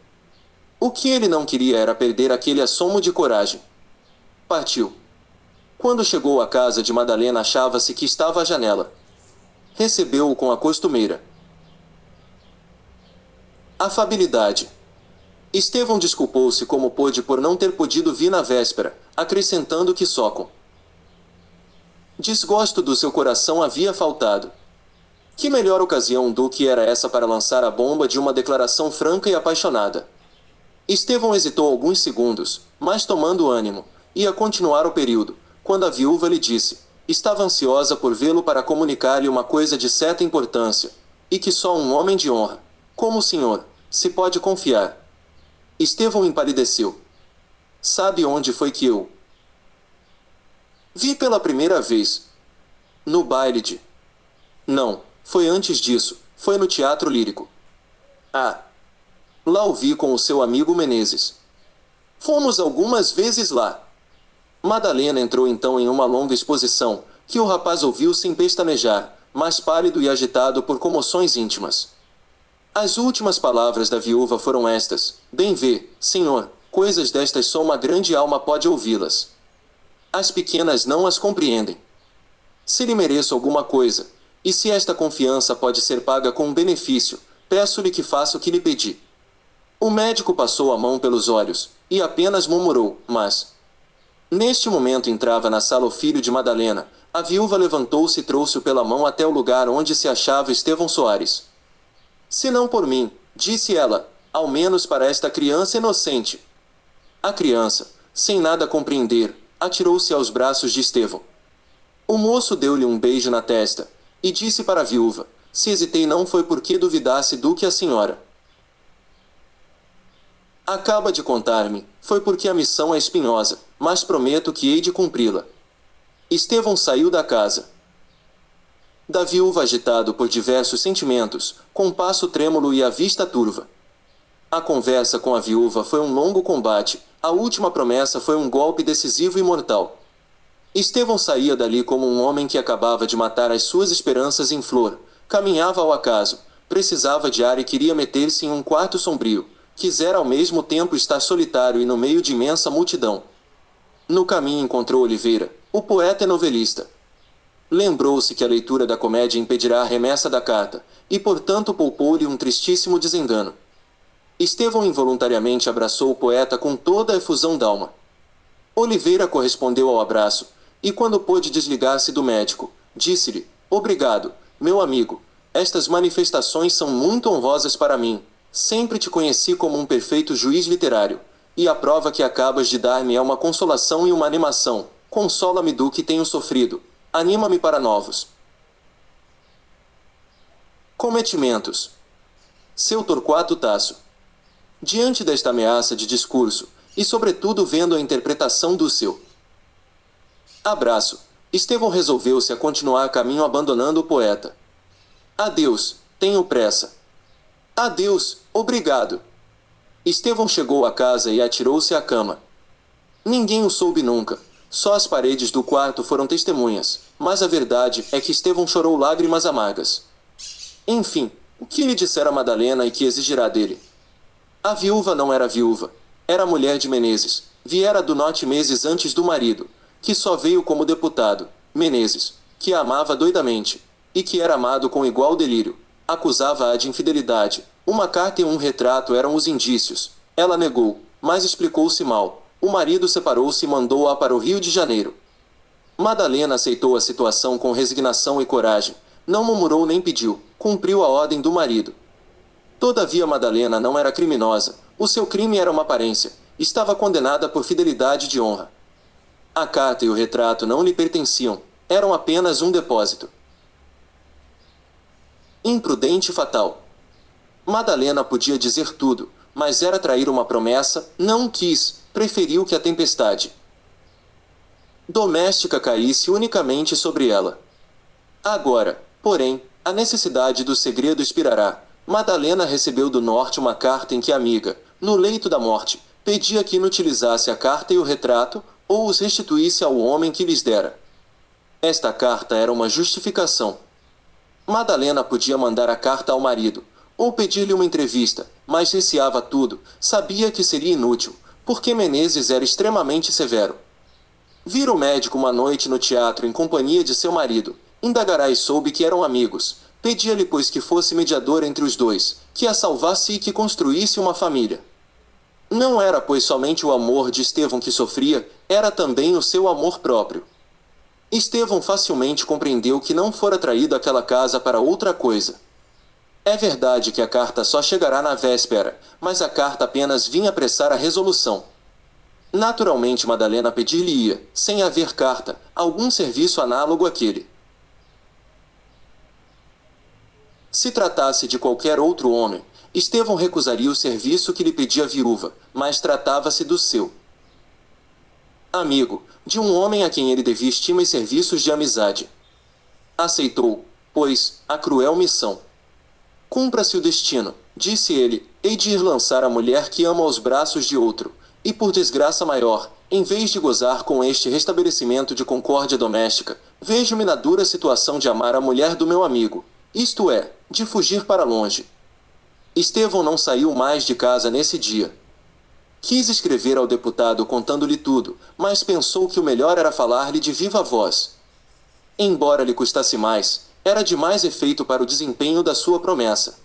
O que ele não queria era perder aquele assomo de coragem. Partiu. Quando chegou à casa de Madalena achava-se que estava à janela. Recebeu-o com a costumeira afabilidade. Estevão desculpou-se como pôde por não ter podido vir na véspera, acrescentando que só com desgosto do seu coração havia faltado. Que melhor ocasião do que era essa para lançar a bomba de uma declaração franca e apaixonada? Estevão hesitou alguns segundos, mas tomando ânimo, ia continuar o período, quando a viúva lhe disse, estava ansiosa por vê-lo para comunicar-lhe uma coisa de certa importância, e que só um homem de honra, como o senhor, se pode confiar. Estevão empalideceu. Sabe onde foi que eu vi pela primeira vez? No baile de... Não, foi antes disso, foi no Teatro Lírico. Ah! Lá o vi com o seu amigo Menezes. Fomos algumas vezes lá. Madalena entrou então em uma longa exposição, que o rapaz ouviu sem pestanejar, mas pálido e agitado por comoções íntimas. As últimas palavras da viúva foram estas: bem vê, senhor, coisas destas só uma grande alma pode ouvi-las. As pequenas não as compreendem. Se lhe mereço alguma coisa, e se esta confiança pode ser paga com um benefício, peço-lhe que faça o que lhe pedi. O médico passou a mão pelos olhos, e apenas murmurou, mas... Neste momento entrava na sala o filho de Madalena. A viúva levantou-se e trouxe-o pela mão até o lugar onde se achava Estevão Soares. Se não por mim, disse ela, ao menos para esta criança inocente. A criança, sem nada compreender, atirou-se aos braços de Estevão. O moço deu-lhe um beijo na testa, e disse para a viúva: se hesitei não foi porque duvidasse do que a senhora acaba de contar-me, foi porque a missão é espinhosa, mas prometo que hei de cumpri-la. Estevão saiu da casa da viúva agitado por diversos sentimentos, com passo trêmulo e a vista turva. A conversa com a viúva foi um longo combate, a última promessa foi um golpe decisivo e mortal. Estevão saía dali como um homem que acabava de matar as suas esperanças em flor, caminhava ao acaso, precisava de ar e queria meter-se em um quarto sombrio, quisera ao mesmo tempo estar solitário e no meio de imensa multidão. No caminho encontrou Oliveira, o poeta e novelista. Lembrou-se que a leitura da comédia impedirá a remessa da carta, e portanto poupou-lhe um tristíssimo desengano. Estevão involuntariamente abraçou o poeta com toda a efusão d'alma. Oliveira correspondeu ao abraço, e quando pôde desligar-se do médico, disse-lhe: obrigado, meu amigo, estas manifestações são muito honrosas para mim, sempre te conheci como um perfeito juiz literário, e a prova que acabas de dar-me é uma consolação e uma animação, consola-me do que tenho sofrido, anima-me para novos cometimentos. Seu Torquato Tasso. Diante desta ameaça de discurso, e sobretudo vendo a interpretação do seu abraço, Estevão resolveu-se a continuar caminho abandonando o poeta. Adeus, tenho pressa. Adeus, obrigado. Estevão chegou à casa e atirou-se à cama. Ninguém o soube nunca, só as paredes do quarto foram testemunhas, mas a verdade é que Estevão chorou lágrimas amargas. Enfim, o que lhe dissera Madalena e que exigirá dele? A viúva não era viúva, era mulher de Menezes, viera do norte meses antes do marido, que só veio como deputado, Menezes, que a amava doidamente, e que era amado com igual delírio, acusava-a de infidelidade, uma carta e um retrato eram os indícios, ela negou, mas explicou-se mal, o marido separou-se e mandou-a para o Rio de Janeiro. Madalena aceitou a situação com resignação e coragem, não murmurou nem pediu, cumpriu a ordem do marido. Todavia Madalena não era criminosa, o seu crime era uma aparência, estava condenada por fidelidade de honra. A carta e o retrato não lhe pertenciam, eram apenas um depósito. Imprudente e fatal. Madalena podia dizer tudo, mas era trair uma promessa, não quis, preferiu que a tempestade doméstica caísse unicamente sobre ela. Agora, porém, a necessidade do segredo expirará. Madalena recebeu do norte uma carta em que a amiga, no leito da morte, pedia que inutilizasse a carta e o retrato, ou os restituísse ao homem que lhes dera. Esta carta era uma justificação. Madalena podia mandar a carta ao marido, ou pedir-lhe uma entrevista, mas receava tudo, sabia que seria inútil, porque Menezes era extremamente severo. Vira o médico uma noite no teatro em companhia de seu marido, Indagaray soube que eram amigos, pedia-lhe pois que fosse mediador entre os dois, que a salvasse e que construísse uma família. Não era pois somente o amor de Estevão que sofria, era também o seu amor próprio. Estevão facilmente compreendeu que não fora traído àquela casa para outra coisa. É verdade que a carta só chegará na véspera, mas a carta apenas vinha apressar a resolução. Naturalmente Madalena pedir-lhe-ia, sem haver carta, algum serviço análogo àquele. Se tratasse de qualquer outro homem, Estevão recusaria o serviço que lhe pedia a viúva, mas tratava-se do seu amigo, de um homem a quem ele devia estima e serviços de amizade. Aceitou, pois, a cruel missão. Cumpra-se o destino, disse ele, hei de ir lançar a mulher que amo aos braços de outro, e por desgraça maior, em vez de gozar com este restabelecimento de concórdia doméstica, vejo-me na dura situação de amar a mulher do meu amigo, isto é, de fugir para longe. Estevão não saiu mais de casa nesse dia. Quis escrever ao deputado contando-lhe tudo, mas pensou que o melhor era falar-lhe de viva voz. Embora lhe custasse mais, era de mais efeito para o desempenho da sua promessa.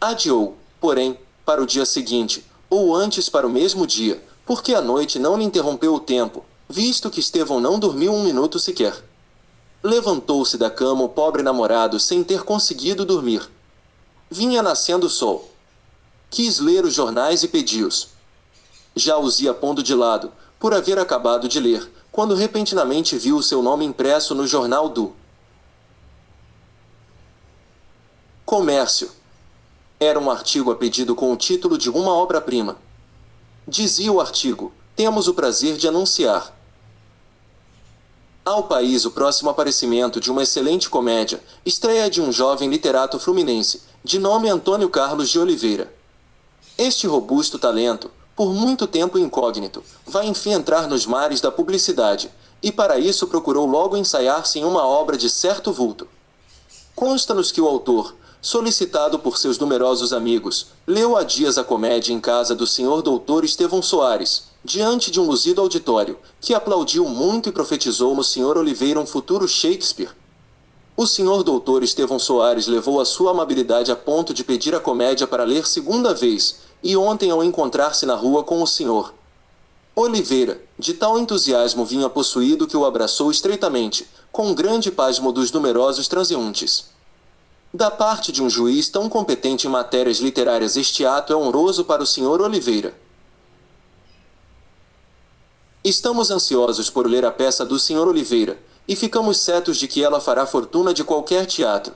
Adiou, porém, para o dia seguinte, ou antes para o mesmo dia, porque a noite não lhe interrompeu o tempo, visto que Estevão não dormiu um minuto sequer. Levantou-se da cama o pobre namorado sem ter conseguido dormir. Vinha nascendo o sol. Quis ler os jornais e pedi-os. Já os ia pondo de lado, por haver acabado de ler, quando repentinamente viu o seu nome impresso no jornal do Comércio. Era um artigo a pedido com o título de uma obra-prima. Dizia o artigo: temos o prazer de anunciar ao país o próximo aparecimento de uma excelente comédia, estreia de um jovem literato fluminense, de nome Antônio Carlos de Oliveira. Este robusto talento, por muito tempo incógnito, vai enfim entrar nos mares da publicidade, e para isso procurou logo ensaiar-se em uma obra de certo vulto. Consta-nos que o autor, solicitado por seus numerosos amigos, leu há dias a comédia em casa do Sr. Dr. Estevão Soares, diante de um luzido auditório, que aplaudiu muito e profetizou no Sr. Oliveira um futuro Shakespeare. O Sr. Dr. Estevão Soares levou a sua amabilidade a ponto de pedir a comédia para ler segunda vez, e ontem ao encontrar-se na rua com o Sr. Oliveira, de tal entusiasmo vinha possuído que o abraçou estreitamente, com grande pasmo dos numerosos transeuntes. Da parte de um juiz tão competente em matérias literárias, este ato é honroso para o Sr. Oliveira. Estamos ansiosos por ler a peça do Sr. Oliveira, e ficamos certos de que ela fará fortuna de qualquer teatro.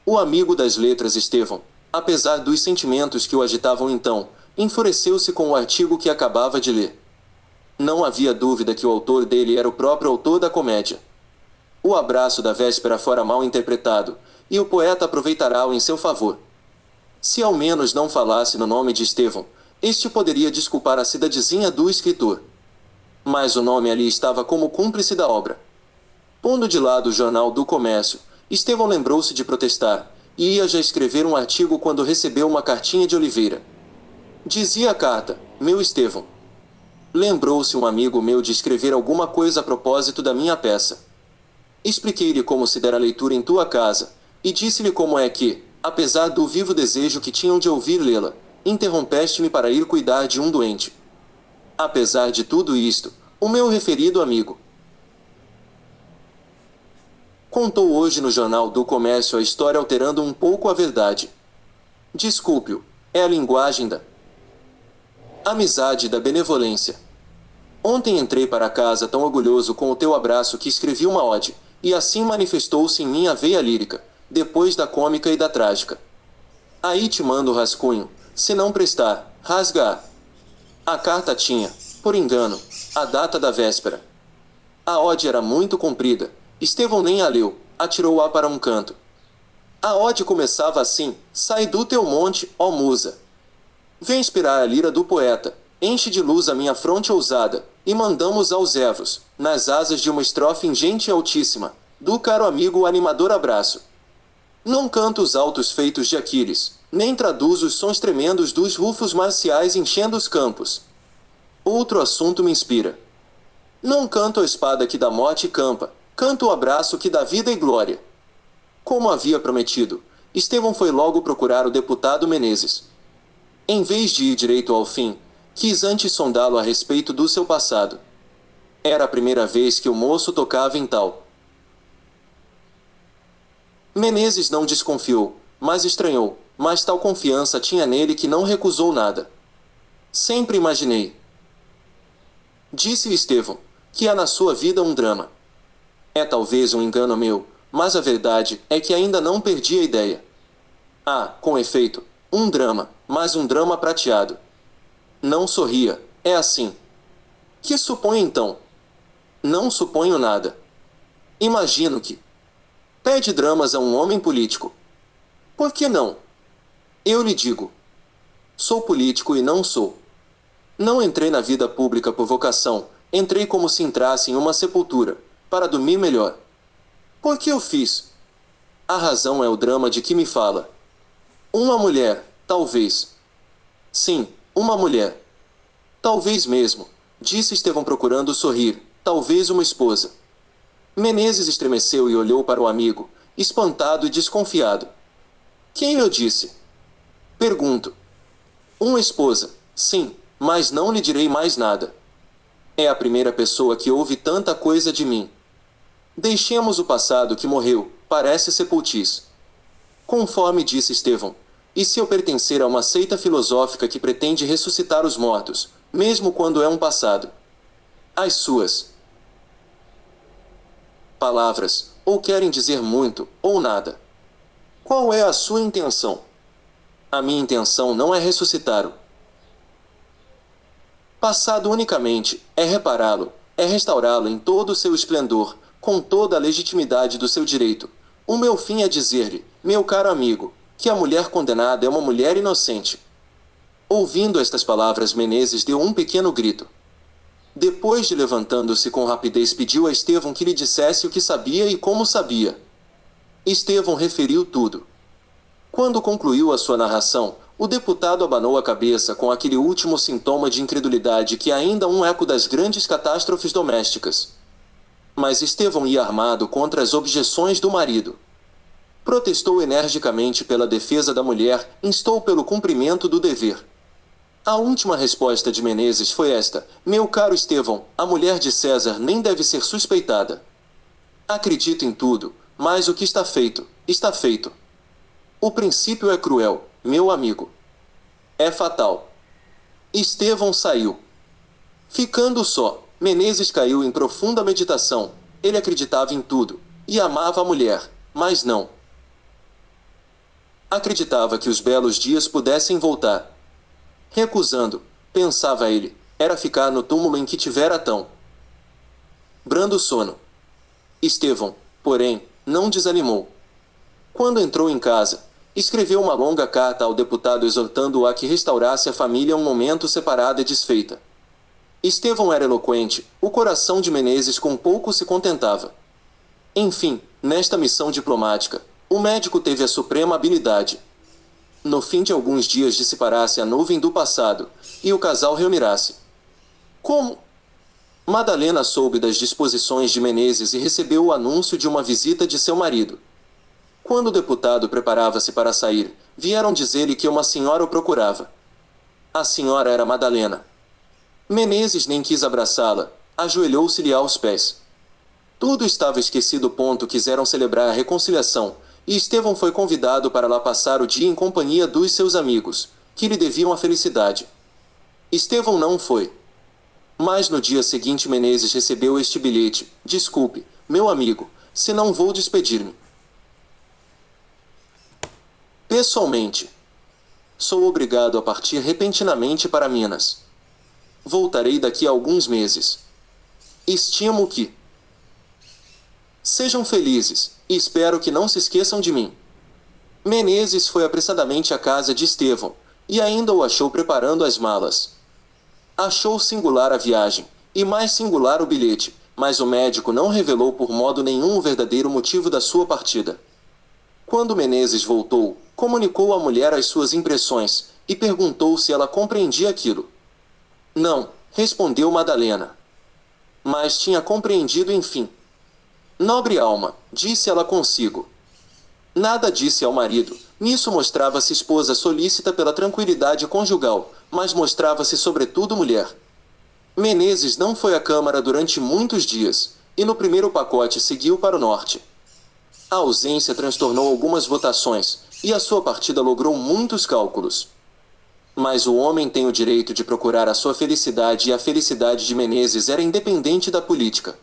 O amigo das letras Estevão, apesar dos sentimentos que o agitavam então, enfureceu-se com o artigo que acabava de ler. Não havia dúvida que o autor dele era o próprio autor da comédia. O abraço da véspera fora mal interpretado, e o poeta aproveitará-o em seu favor. Se ao menos não falasse no nome de Estevão, este poderia desculpar a cidadezinha do escritor. Mas o nome ali estava como cúmplice da obra. Pondo de lado o jornal do Comércio, Estevão lembrou-se de protestar, e ia já escrever um artigo quando recebeu uma cartinha de Oliveira. Dizia a carta: meu Estevão. Lembrou-se um amigo meu de escrever alguma coisa a propósito da minha peça. Expliquei-lhe como se dera a leitura em tua casa, e disse-lhe como é que, apesar do vivo desejo que tinham de ouvir lê-la, interrompeste-me para ir cuidar de um doente. Apesar de tudo isto, o meu referido amigo contou hoje no Jornal do Comércio a história alterando um pouco a verdade. Desculpe-o, é a linguagem da amizade e da benevolência. Ontem entrei para casa tão orgulhoso com o teu abraço que escrevi uma ode, e assim manifestou-se em mim a veia lírica, depois da cômica e da trágica. Aí te mando o rascunho, se não prestar, rasga-a. A carta tinha, por engano, a data da véspera. A ode era muito comprida, Estevão nem a leu, atirou-a para um canto. A ode começava assim: sai do teu monte, ó musa. Vem inspirar a lira do poeta, enche de luz a minha fronte ousada, e mandamos aos evos, nas asas de uma estrofe ingente e altíssima, do caro amigo o animador abraço. Não canto os altos feitos de Aquiles, nem traduz os sons tremendos dos rufos marciais enchendo os campos. Outro assunto me inspira. Não canto a espada que dá morte e campa, canto o abraço que dá vida e glória. Como havia prometido, Estevão foi logo procurar o deputado Menezes. Em vez de ir direito ao fim, quis antes sondá-lo a respeito do seu passado. Era a primeira vez que o moço tocava em tal. Menezes não desconfiou, mas estranhou, mas tal confiança tinha nele que não recusou nada. Sempre imaginei, disse Estevão, que há na sua vida um drama. É talvez um engano meu, mas a verdade é que ainda não perdi a ideia. Ah, com efeito, um drama, mas um drama prateado. Não sorria, é assim. Que supõe então? Não suponho nada. Imagino que pede dramas a um homem político. Por que não? Eu lhe digo. Sou político e não sou. Não entrei na vida pública por vocação, entrei como se entrasse em uma sepultura, para dormir melhor. Por que eu fiz? A razão é o drama de que me fala. Uma mulher, talvez. Sim, uma mulher. Talvez mesmo, disse Estevão procurando sorrir, talvez uma esposa. Menezes estremeceu e olhou para o amigo, espantado e desconfiado. Quem eu disse? Pergunto. Uma esposa, sim, mas não lhe direi mais nada. É a primeira pessoa que ouve tanta coisa de mim. Deixemos o passado que morreu, parece sepultis. Conforme disse Estevão, E se eu pertencer a uma seita filosófica que pretende ressuscitar os mortos, mesmo quando é um passado? As suas palavras, ou querem dizer muito, ou nada. Qual é a sua intenção? A minha intenção não é ressuscitar o passado unicamente, é repará-lo, é restaurá-lo em todo o seu esplendor, com toda a legitimidade do seu direito. O meu fim é dizer-lhe, meu caro amigo, que a mulher condenada é uma mulher inocente. Ouvindo estas palavras, Menezes deu um pequeno grito. Depois de levantando-se com rapidez, pediu a Estevão que lhe dissesse o que sabia e como sabia. Estevão referiu tudo. Quando concluiu a sua narração, o deputado abanou a cabeça com aquele último sintoma de incredulidade que é ainda um eco das grandes catástrofes domésticas. Mas Estevão ia armado contra as objeções do marido. Protestou energicamente pela defesa da mulher, instou pelo cumprimento do dever. A última resposta de Menezes foi esta: meu caro Estevão, a mulher de César nem deve ser suspeitada. Acredito em tudo, mas o que está feito, está feito. O princípio é cruel, meu amigo. É fatal. Estevão saiu. Ficando só, Menezes caiu em profunda meditação. Ele acreditava em tudo, e amava a mulher, mas não acreditava que os belos dias pudessem voltar. Recusando, pensava ele, era ficar no túmulo em que tivera tão brando sono. Estevão, porém, não desanimou. Quando entrou em casa, escreveu uma longa carta ao deputado exortando-o a que restaurasse a família um momento separada e desfeita. Estevão era eloquente, o coração de Menezes com pouco se contentava. Enfim, nesta missão diplomática, o médico teve a suprema habilidade. No fim de alguns dias dissipasse a nuvem do passado, e o casal reunirasse. Como? Madalena soube das disposições de Menezes e recebeu o anúncio de uma visita de seu marido. Quando o deputado preparava-se para sair, vieram dizer-lhe que uma senhora o procurava. A senhora era Madalena. Menezes nem quis abraçá-la, ajoelhou-se-lhe aos pés. Tudo estava esquecido. Quiseram celebrar a reconciliação, e Estevão foi convidado para lá passar o dia em companhia dos seus amigos, que lhe deviam a felicidade. Estevão não foi. Mas no dia seguinte Menezes recebeu este bilhete: desculpe, meu amigo, se não vou despedir-me pessoalmente. Sou obrigado a partir repentinamente para Minas. Voltarei daqui a alguns meses. Estimo que sejam felizes, e espero que não se esqueçam de mim. Menezes foi apressadamente à casa de Estevão, e ainda o achou preparando as malas. Achou singular a viagem, e mais singular o bilhete, mas o médico não revelou por modo nenhum o verdadeiro motivo da sua partida. Quando Menezes voltou, comunicou à mulher as suas impressões, e perguntou se ela compreendia aquilo. Não, respondeu Madalena. Mas tinha compreendido enfim. Nobre alma, disse ela consigo. Nada disse ao marido, nisso mostrava-se esposa solícita pela tranquilidade conjugal, mas mostrava-se sobretudo mulher. Menezes não foi à Câmara durante muitos dias, e no primeiro pacote seguiu para o norte. A ausência transtornou algumas votações, e a sua partida logrou muitos cálculos. Mas o homem tem o direito de procurar a sua felicidade, e a felicidade de Menezes era independente da política.